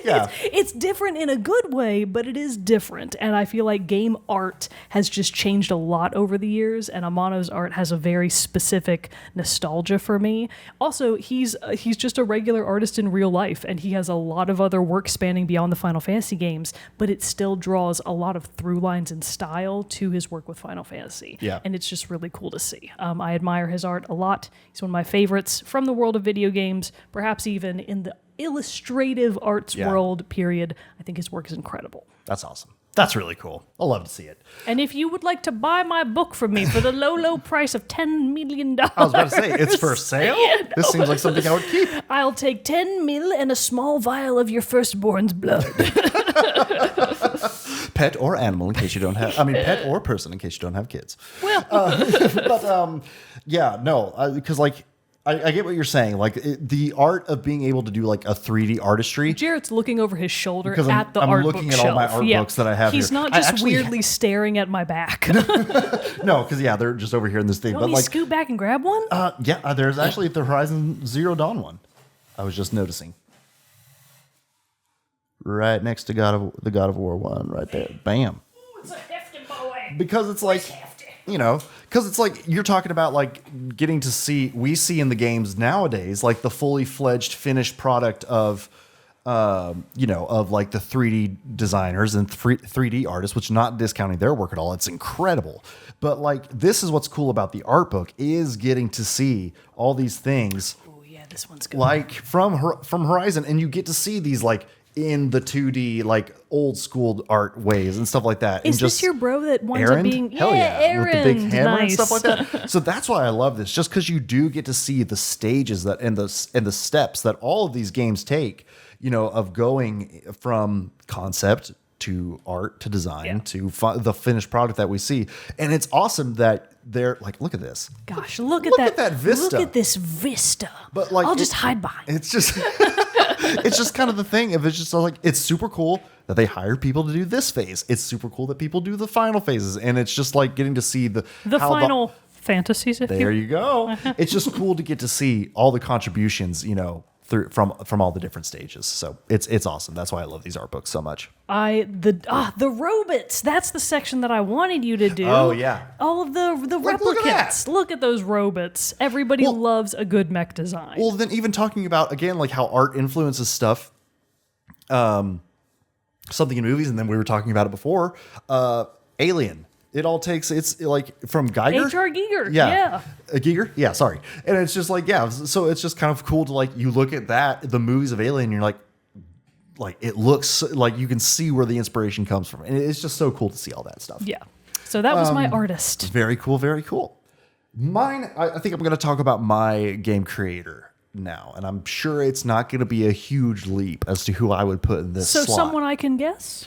Yeah. It's different in a good way, but it is different. And I feel like game art has just changed a lot over the years, and Amano's art has a very specific nostalgia for me. Also, he's just a regular artist in real life, and he has a lot of other work spanning beyond the Final Fantasy games, but it still draws a lot of through lines and style to his work with Final Fantasy. Yeah. And it's just really cool to see. I admire his art a lot. He's one of my favorites from the world of video games, perhaps even in the illustrative arts world, period. I think his work is incredible. That's awesome. That's really cool. I love to see it. And if you would like to buy my book from me for the low price of $10 million, I was about to say, it's for sale? This seems like something I would keep. I'll take 10 mil and a small vial of your firstborn's blood. Pet or animal in case you don't have, pet or person in case you don't have kids. Well, Because like, I get what you're saying. Like the art of being able to do like a 3D artistry. Jarrett's looking over his shoulder Because at the I'm art looking book at all my shelf. art books that I have He's here. not I just actually- weirdly staring at my back. No, because they're just over here in this thing. Want But me like, scoot back and grab one? there's actually the Horizon Zero Dawn one. I was just noticing. Right next to the God of War one, right there. Bam. It's a hefty boy. Because it's like, because it's like you're talking about like getting to see, we see in the games nowadays, like the fully fledged finished product of, of like the 3D designers and 3D artists, which not discounting their work at all. It's incredible. But like, this is what's cool about the art book is getting to see all these things Oh yeah, this one's good. like from Horizon, and you get to see these like in the 2D, like old school art ways and stuff like that. Is and just this your bro that winds up Aaron? being Hell yeah, Aaron, with the big hammer and nice. stuff like that. So that's why I love this, just because you do get to see the stages that and the steps that all of these games take, of going from concept to art to design to the finished product that we see. And it's awesome that they're like, look at this. Gosh, look Look at at that vista. Look at this vista. But like, I'll just hide behind. It's just, it's just kind of the thing. If it's just like, it's super cool that they hire people to do this phase. It's super cool that people do the final phases, and it's just like getting to see the how final fantasies. If there you go. It's just cool to get to see all the contributions, through from all the different stages. So it's awesome. That's why I love these art books so much. The robots. That's the section that I wanted you to do. Oh yeah. All of the Look at that. replicants. Look at those robots. Everybody loves a good mech design. Well, then even talking about again like how art influences stuff, something in movies, and then we were talking about it before. Alien. It all takes, it's like from Geiger. H.R. Giger. Yeah. Giger? Yeah, sorry. And it's just like, yeah, so it's just kind of cool to like, you look at that, the movies of Alien, and you're like, it looks like you can see where the inspiration comes from. And it's just so cool to see all that stuff. Yeah. So that was my artist. Very cool, very cool. Mine, I think I'm going to talk about my game creator now. And I'm sure it's not going to be a huge leap as to who I would put in this So slot. someone I can guess?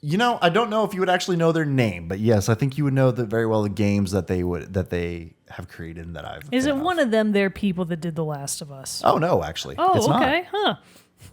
I don't know if you would actually know their name, but yes, I think you would know very well the games that they have created and that I've. Is it one of them? They're people that did The Last of Us. Oh no, actually, Oh, it's okay, not.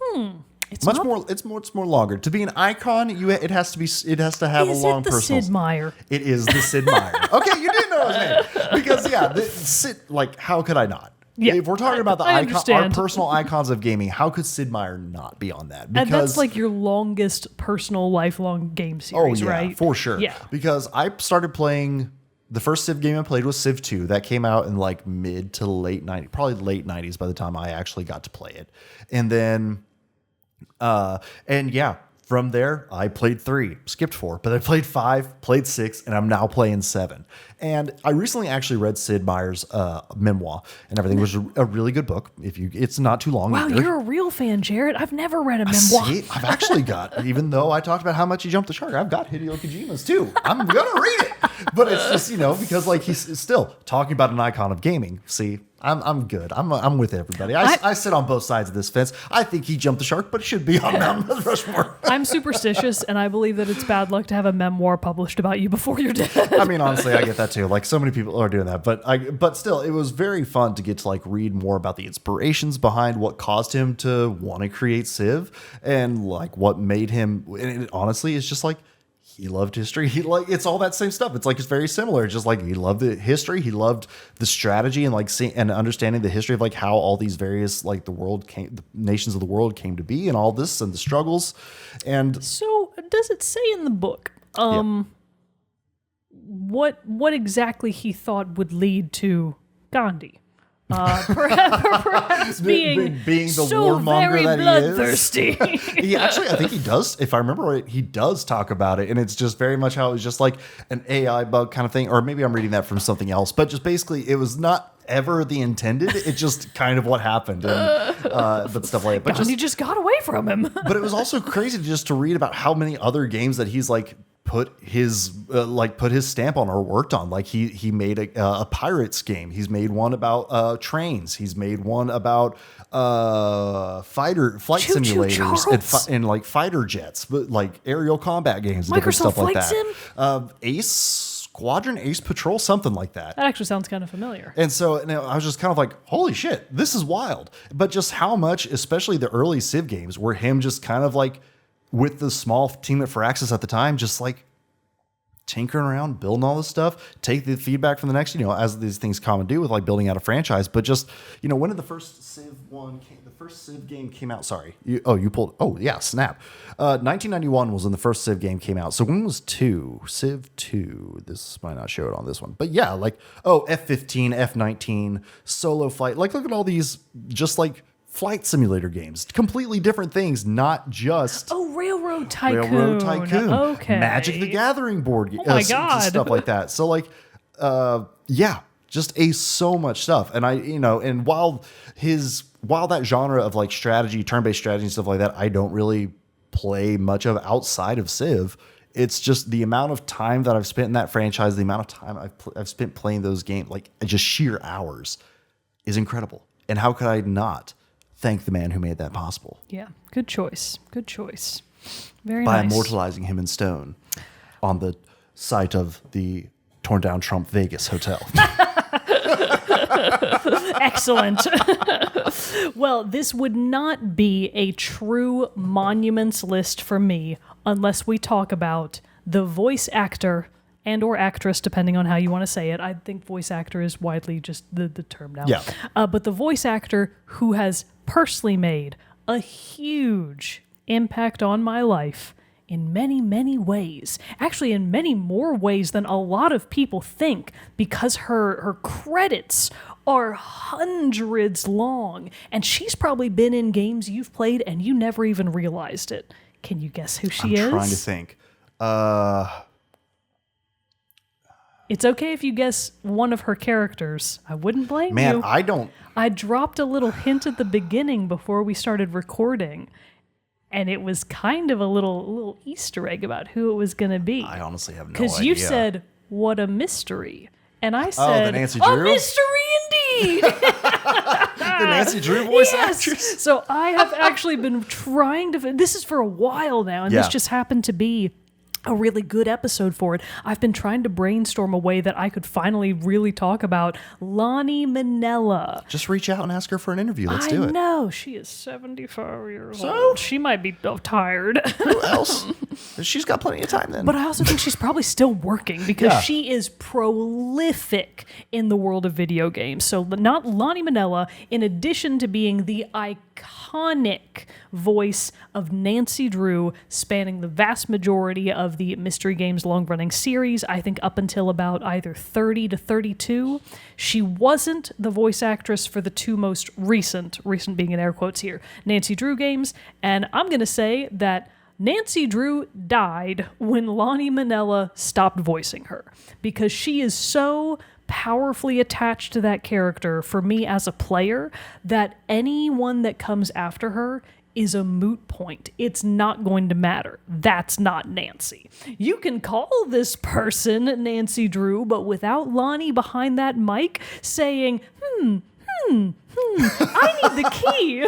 huh? It's Much not- more. It's more longer to be an icon. It has to have Is a long it the personal. Sid Meier? It is the Sid Meier. Okay, you didn't know his name because Sid. Like, how could I not? Yeah, If we're talking about the I icon, our understand. personal icons of gaming, how could Sid Meier not be on that? And that's like your longest personal lifelong game series, right? For sure. Yeah. Because I started playing, the first Civ game I played was Civ 2. That came out in like mid to late 90s, probably late 90s by the time I actually got to play it. And then, from there, I played 3, skipped 4, but I played 5, played 6, and I'm now playing 7. And I recently actually read Sid Meier's memoir and everything, which was a really good book. It's not too long. Wow, either. you're a real fan, Jared. I've never read a memoir. See, I've actually got, even though I talked about how much he jumped the shark, I've got Hideo Kojima's too. I'm going to read it. But it's just, because like he's still talking about an icon of gaming. See, I'm good. I'm with everybody. I sit on both sides of this fence. I think he jumped the shark, but it should be on Mount Rushmore. I'm superstitious, and I believe that it's bad luck to have a memoir published about you before you're dead. I mean, honestly, I get that too. Like so many people are doing that, but still, it was very fun to get to like read more about the inspirations behind what caused him to want to create Civ and like what made him. And it honestly is just like he loved history. It's all that same stuff. It's like it's very similar. Just like he loved the history, he loved the strategy and like seeing and understanding the history of like how all these various like the nations of the world came to be and all this and the struggles. And So, does it say in the book what exactly he thought would lead to Gandhi? Perhaps being the so warmonger very that he bloodthirsty. I think he does. If I remember right, he does talk about it, and it's just very much how it was just like an AI bug kind of thing, or maybe I'm reading that from something else. But just basically, it was not ever the intended. It's just kind of what happened, and, but stuff like that. But Gandhi just got away from him. but it was also crazy to read about how many other games that he's like put his stamp on or worked on. Like he made a pirates game. He's made one about trains. He's made one about flight Choo-choo simulators Charles. and like fighter jets, but like aerial combat games and different Microsoft stuff like Flight that. Ace Squadron, Ace Patrol, something like that. That actually sounds kind of familiar. And so I was just kind of like, holy shit, this is wild. But just how much, especially the early Civ games, were him just kind of like, with the small team at Firaxis at the time, just like tinkering around, building all this stuff, take the feedback from the next, as these things common do with like building out a franchise. But just, when did the first Civ game came out? Sorry. Snap. 1991 was when the first Civ game came out. So when was Civ 2? This might not show it on this one. But yeah, like, F-15, F-19, Solo Flight. Like, look at all these just like flight simulator games, completely different things, not just Railroad Tycoon. Okay. Magic the Gathering board game, Oh my God. stuff like that. So like, so much stuff. And and while that genre of like strategy, turn-based strategy and stuff like that, I don't really play much of outside of Civ. It's just the amount of time that I've spent in that franchise, the amount of time I've spent playing those games, like just sheer hours, is incredible. And how could I not thank the man who made that possible? Yeah, good choice. Good choice. Very By nice. immortalizing him in stone on the site of the torn down Trump Vegas hotel. Excellent. Well, this would not be a true monuments list for me unless we talk about the voice actor and or actress, depending on how you want to say it. I think voice actor is widely just the term now. Yeah. But the voice actor who has personally made a huge impact on my life in many, many ways. Actually, in many more ways than a lot of people think, because her credits are hundreds long, and she's probably been in games you've played and you never even realized it. Can you guess who she is? I'm trying to think. It's okay if you guess one of her characters. I wouldn't blame Man, you. I don't. I dropped a little hint at the beginning before we started recording, and it was kind of a little Easter egg about who it was going to be. I honestly have no idea. Because you said, what a mystery. And I said, the Nancy a Drew? mystery indeed. The Nancy Drew voice actress. So I have actually been trying to, this is for a while now, and this Yeah. just happened to be a really good episode for it. I've been trying to brainstorm a way that I could finally really talk about Lonnie Minella. Just reach out and ask her for an interview. Let's do I it. know. She is 75 years old. She might be tired. Who else? She's got plenty of time then. But I also think she's probably still working because Yeah. she is prolific in the world of video games. So not Lonnie Minella, in addition to being the iconic voice of Nancy Drew, spanning the vast majority of the Mystery Games long-running series, I think up until about either 30 to 32. She wasn't the voice actress for the two most recent being in air quotes here, Nancy Drew games, and I'm going to say that Nancy Drew died when Lonnie Minella stopped voicing her, because she is so powerfully attached to that character for me as a player that anyone that comes after her is a moot point. It's not going to matter. That's not Nancy. You can call this person Nancy Drew, but without Lonnie behind that mic saying, I need the key.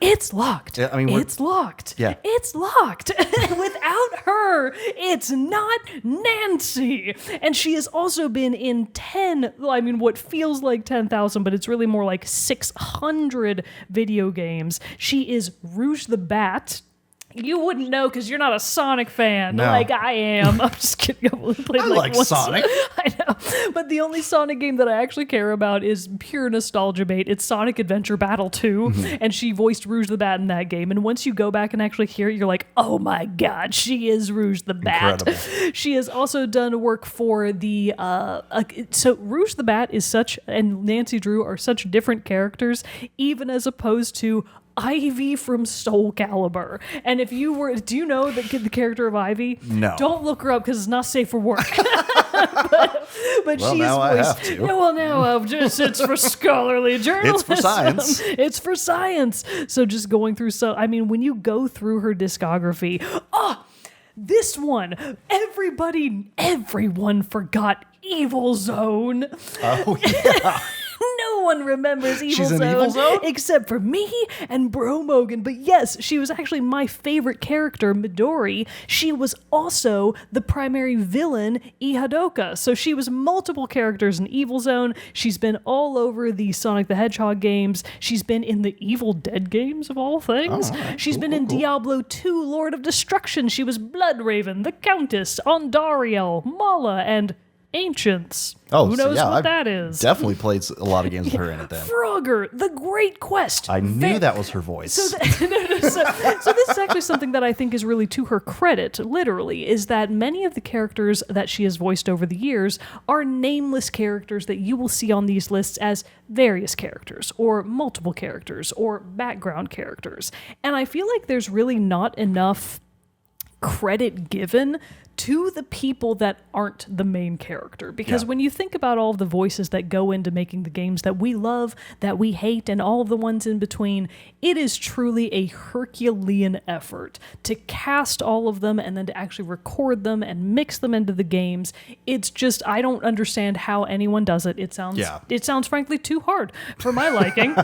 It's locked. Yeah, I mean, it's locked. Yeah. It's locked. Without her, it's not Nancy. And she has also been in what feels like 10,000, but it's really more like 600 video games. She is Rouge the Bat. You wouldn't know because you're not a Sonic fan like I am. I'm just kidding. I've only played I like one Sonic. I know. But the only Sonic game that I actually care about is pure nostalgia bait. It's Sonic Adventure Battle 2. And she voiced Rouge the Bat in that game. And once you go back and actually hear it, you're like, oh my God, she is Rouge the Bat. Incredible. She has also done work for the... so Rouge the Bat is and Nancy Drew are such different characters, even as opposed to Ivy from Soul Calibur. And if you were, do you know the character of Ivy? No. Don't look her up because it's not safe for work. but Well, she's now I voiced. have to. Yeah, well, now it's for scholarly journalism. It's for science. It's for science. So just going through. So I mean, when you go through her discography, this one, everyone forgot Evil Zone. Oh, yeah. No one remembers She's in Evil Zone? except for me and Bro Mogan. But yes, she was actually my favorite character, Midori. She was also the primary villain, Ihadoka. So she was multiple characters in Evil Zone. She's been all over the Sonic the Hedgehog games. She's been in the Evil Dead games, of all things. Oh, all right. She's Cool, been cool, in cool. Diablo 2, Lord of Destruction. She was Bloodraven, the Countess, Ondariel, Mala, and Ancients. Oh, who so knows yeah, what I've that is? Definitely played a lot of games with her in it then. Frogger, The Great Quest. I knew that was her voice. So this is actually something that I think is really to her credit, literally, is that many of the characters that she has voiced over the years are nameless characters that you will see on these lists as various characters, or multiple characters, or background characters. And I feel like there's really not enough credit given to the people that aren't the main character. Because when you think about all of the voices that go into making the games that we love, that we hate, and all of the ones in between, it is truly a Herculean effort to cast all of them and then to actually record them and mix them into the games. It's just, I don't understand how anyone does it. It sounds frankly too hard for my liking.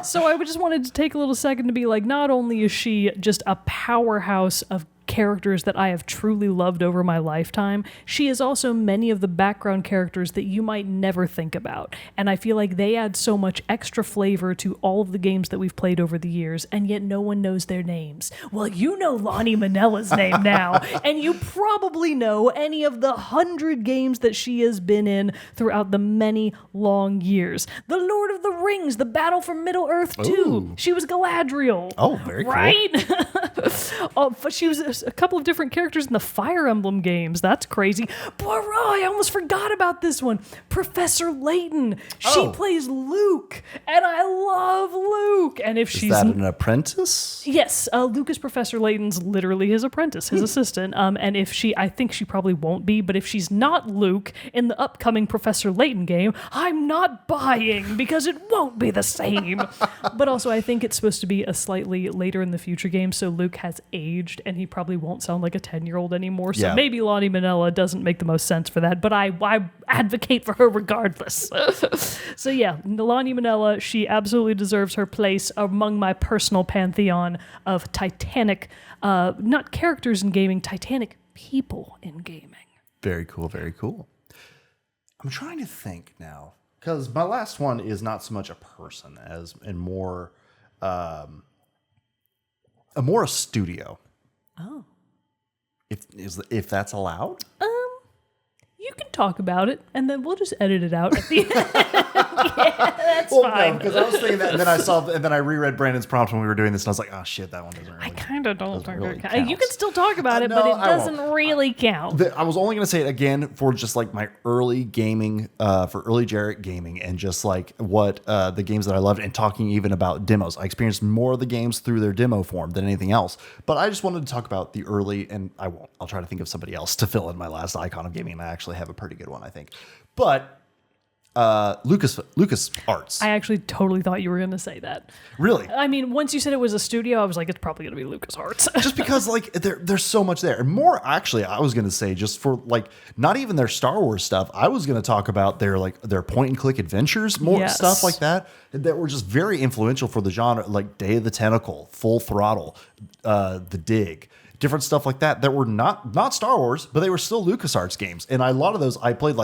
So I just wanted to take a little second to be like, not only is she just a powerhouse of characters that I have truly loved over my lifetime, she is also many of the background characters that you might never think about. And I feel like they add so much extra flavor to all of the games that we've played over the years, and yet no one knows their names. Well, you know Lonnie Manella's name now, and you probably know any of the 100 games that she has been in throughout the many long years. The Lord of the Rings, The Battle for Middle-earth 2. Ooh. She was Galadriel. Oh, very cool. Right? But she was a couple of different characters in the Fire Emblem games. That's crazy. Poirot, I almost forgot about this one. Professor Layton. She plays Luke, and I love Luke. And if she's that an apprentice? Yes, Luke is Professor Layton's literally his apprentice, his assistant. And if I think she probably won't be, but if she's not Luke in the upcoming Professor Layton game, I'm not buying because it won't be the same. But also, I think it's supposed to be a slightly later in the future game, so Luke has aged and he probably won't sound like a 10-year-old anymore. So maybe Lonnie Manella doesn't make the most sense for that, but I advocate for her regardless. So yeah, Lonnie Manella, she absolutely deserves her place among my personal pantheon of Titanic, not characters in gaming, Titanic people in gaming. Very cool, very cool. I'm trying to think now, because my last one is not so much a person and more a studio. Oh. If that's allowed? You can talk about it, and then we'll just edit it out at the end. Yeah, that's fine. Because I was thinking that, and then I reread Brandon's prompt when we were doing this, and I was like, oh shit, that one doesn't really. I kind of don't think really it counts. counts. You can still talk about it, No, but it I doesn't won't. really count. I was only going to say it again for just like my early gaming, for early Jarrett gaming, and just like what the games that I loved, and talking even about demos. I experienced more of the games through their demo form than anything else. But I just wanted to talk about the early, and I won't. I'll try to think of somebody else to fill in my last icon of gaming, and I actually have a pretty good one, I think. But Lucas Arts. I actually totally thought you were going to say that. Really? I mean, once you said it was a studio, I was like, it's probably going to be LucasArts. Just because like there's so much there. And more actually, I was going to say just for like not even their Star Wars stuff. I was going to talk about their point and click adventures, more stuff like that were just very influential for the genre, like Day of the Tentacle, Full Throttle, The Dig. Different stuff like that were not Star Wars, but they were still LucasArts games. And a lot of those I played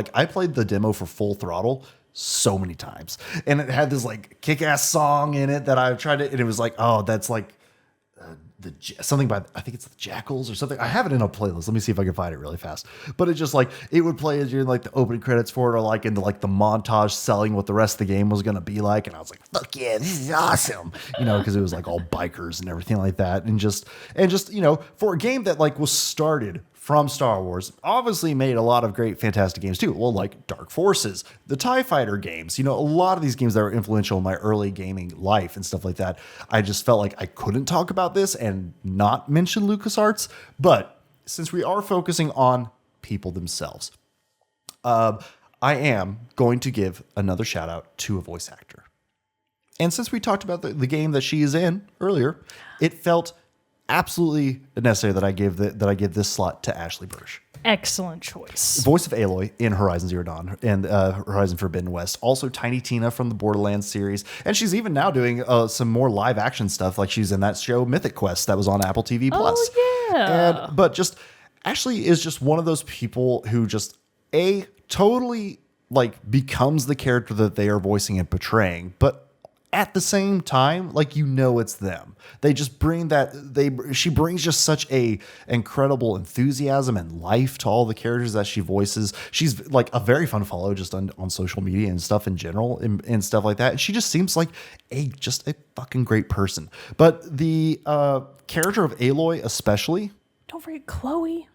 the demo for Full Throttle so many times. And it had this like kick-ass song in it that I tried to, and it was like, oh, that's like something by, I think it's the Jackals or something. I have it in a playlist. Let me see if I can find it really fast. But it just like, it would play as during like the opening credits for it, or like into like the montage selling what the rest of the game was going to be like. And I was like, fuck yeah, this is awesome. Because it was like all bikers and everything like that. And just, for a game that like was started from Star Wars, obviously made a lot of great, fantastic games too. Well, like Dark Forces, the TIE Fighter games, a lot of these games that were influential in my early gaming life and stuff like that. I just felt like I couldn't talk about this and not mention LucasArts. But since we are focusing on people themselves, I am going to give another shout out to a voice actor. And since we talked about the game that she is in earlier, it felt absolutely necessary that I give this slot to Ashley Burch. Excellent choice. Voice of Aloy in Horizon Zero Dawn and Horizon Forbidden West. Also Tiny Tina from the Borderlands series. And she's even now doing some more live action stuff, like she's in that show Mythic Quest that was on Apple TV+. Oh, yeah. But just Ashley is just one of those people who just totally like becomes the character that they are voicing and portraying, but at the same time, like, it's them. They just bring she brings just such a incredible enthusiasm and life to all the characters that she voices. She's like a very fun follow just on social media and stuff in general and stuff like that. And she just seems like just a fucking great person. But the character of Aloy especially. Don't forget Chloe.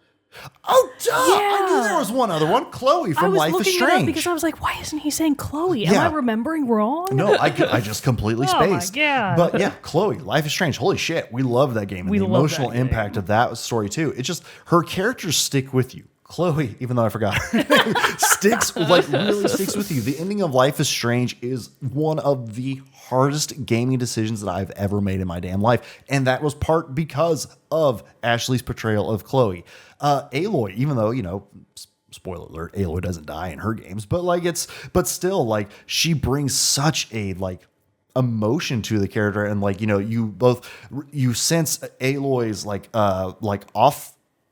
Oh, duh! I knew Yeah. there was one other one. Chloe I from was Life is looking it up Strange. because I was like, why isn't he saying Chloe? Am Yeah. I remembering wrong? No, I just completely Oh my spaced. God. But yeah, Chloe, Life is Strange. Holy shit, we love that game. And We the love that emotional game. impact of that story too. It's just her characters stick with you. Chloe, even though I forgot her name, really sticks with you. The ending of Life is Strange is one of the hardest gaming decisions that I've ever made in my damn life. And that was part because of Ashley's portrayal of Chloe. Aloy, even though, spoiler alert, Aloy doesn't die in her games, but still, she brings such a emotion to the character, and you sense Aloy's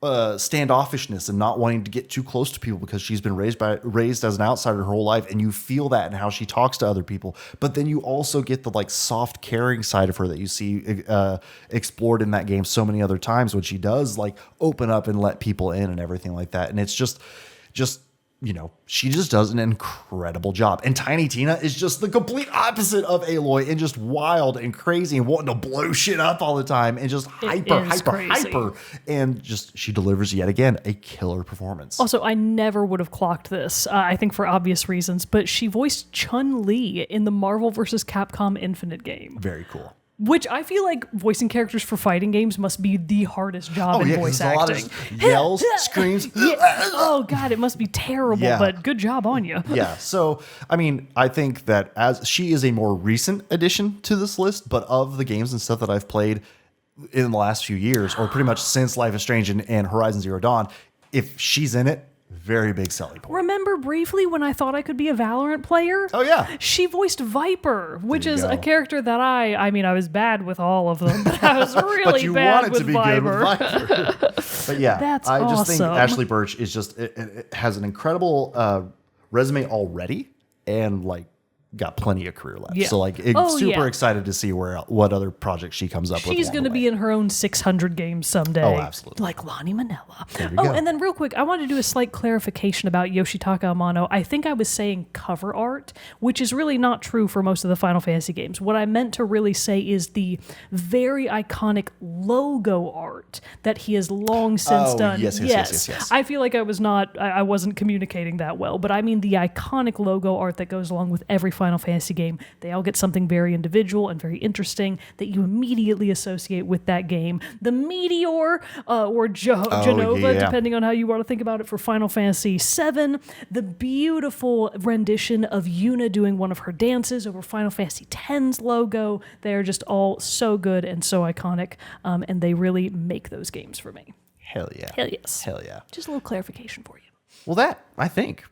standoffishness and not wanting to get too close to people because she's been raised as an outsider her whole life, and you feel that in how she talks to other people. But then you also get the soft, caring side of her that you see explored in that game so many other times when she does open up and let people in and everything like that. And it's just she just does an incredible job. And Tiny Tina is just the complete opposite of Aloy, and just wild and crazy and wanting to blow shit up all the time, and just hyper. And just, she delivers yet again a killer performance. Also, I never would have clocked this, I think for obvious reasons, but she voiced Chun-Li in the Marvel vs. Capcom Infinite game. Very cool. Which I feel like voicing characters for fighting games must be the hardest job in 'cause voice there's a lot acting. of yells, screams. Yeah. Oh God, it must be terrible, Yeah. but good job on you. Yeah. So, I mean, I think that as she is a more recent addition to this list, but of the games and stuff that I've played in the last few years, or pretty much since Life is Strange and Horizon Zero Dawn, if she's in it, very big selling point. Remember briefly when I thought I could be a Valorant player? Oh, yeah. She voiced Viper, which There you is go. a character that I mean, I was bad with all of them, but I was really But you bad wanted with to be Viper. good with Viper. But yeah, That's I just think awesome. Ashley Birch is just, it has an incredible resume already, and got plenty of career left. Yeah. So Oh, super yeah. excited to see what other projects she comes up with. She's going to be in her own 600 games someday. Oh, absolutely. Like Lonnie Manila. you Oh, go. and then real quick, I wanted to do a slight clarification about Yoshitaka Amano. I think I was saying cover art, which is really not true for most of the Final Fantasy games. What I meant to really say is the very iconic logo art that he has long since Oh, done. yes. I feel like I wasn't communicating that well, but I mean the iconic logo art that goes along with every Final Fantasy game. They all get something very individual and very interesting that you immediately associate with that game. The Meteor or Genova, yeah. depending on how you want to think about it, for Final Fantasy VII. The beautiful rendition of Yuna doing one of her dances over Final Fantasy X's logo. They're just all so good and so iconic, and they really make those games for me. Hell yeah. Hell yes. Hell yeah. Just a little clarification for you. Well, that, I think,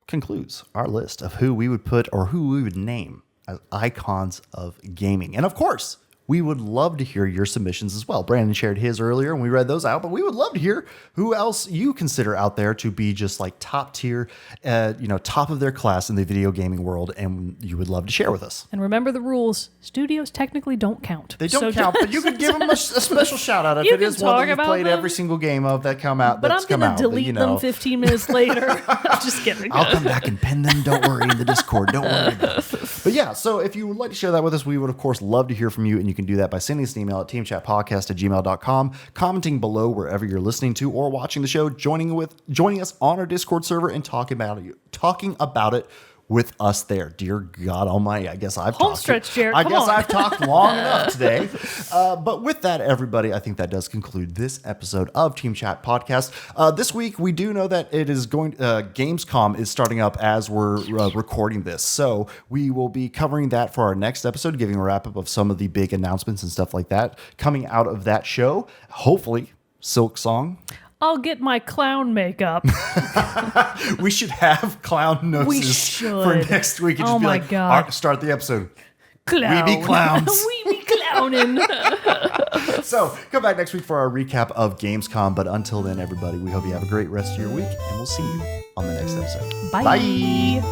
concludes our list of who we would put or who we would name as icons of gaming. And of course, we would love to hear your submissions as well. Brandon shared his earlier and we read those out, but we would love to hear who else you consider out there to be just top tier, top of their class in the video gaming world, and you would love to share with us. And remember the rules. Studios technically don't count. They don't So count, but you could give them a special shout out if You it can is one talk that you've about played them. every single game of that come out. But that's I'm going come to out, delete them 15 minutes later. Just kidding. I'll come back and pin them. Don't worry, in the Discord. Don't worry about it. But yeah, so if you would like to share that with us, we would, of course, love to hear from you. And you can do that by sending us an email at teamchatpodcast@gmail.com, commenting below wherever you're listening to or watching the show, joining us on our Discord server and talking about it with us there. Dear God Almighty, I guess I've Home talked. stretch, Jared. I Come guess on. I've talked long enough today. But with that, everybody, I think that does conclude this episode of Team Chat Podcast. This week, we do know that it is Gamescom is starting up as we're recording this. So we will be covering that for our next episode, giving a wrap up of some of the big announcements and stuff like that coming out of that show. Hopefully, Silk Song. I'll get my clown makeup. We should have clown noses We for should. next week. And Oh just be my like, God. "All right, start the episode. Clown. We be clowns." We be clowning. So come back next week for our recap of Gamescom. But until then, everybody, we hope you have a great rest of your week, and we'll see you on the next episode. Bye.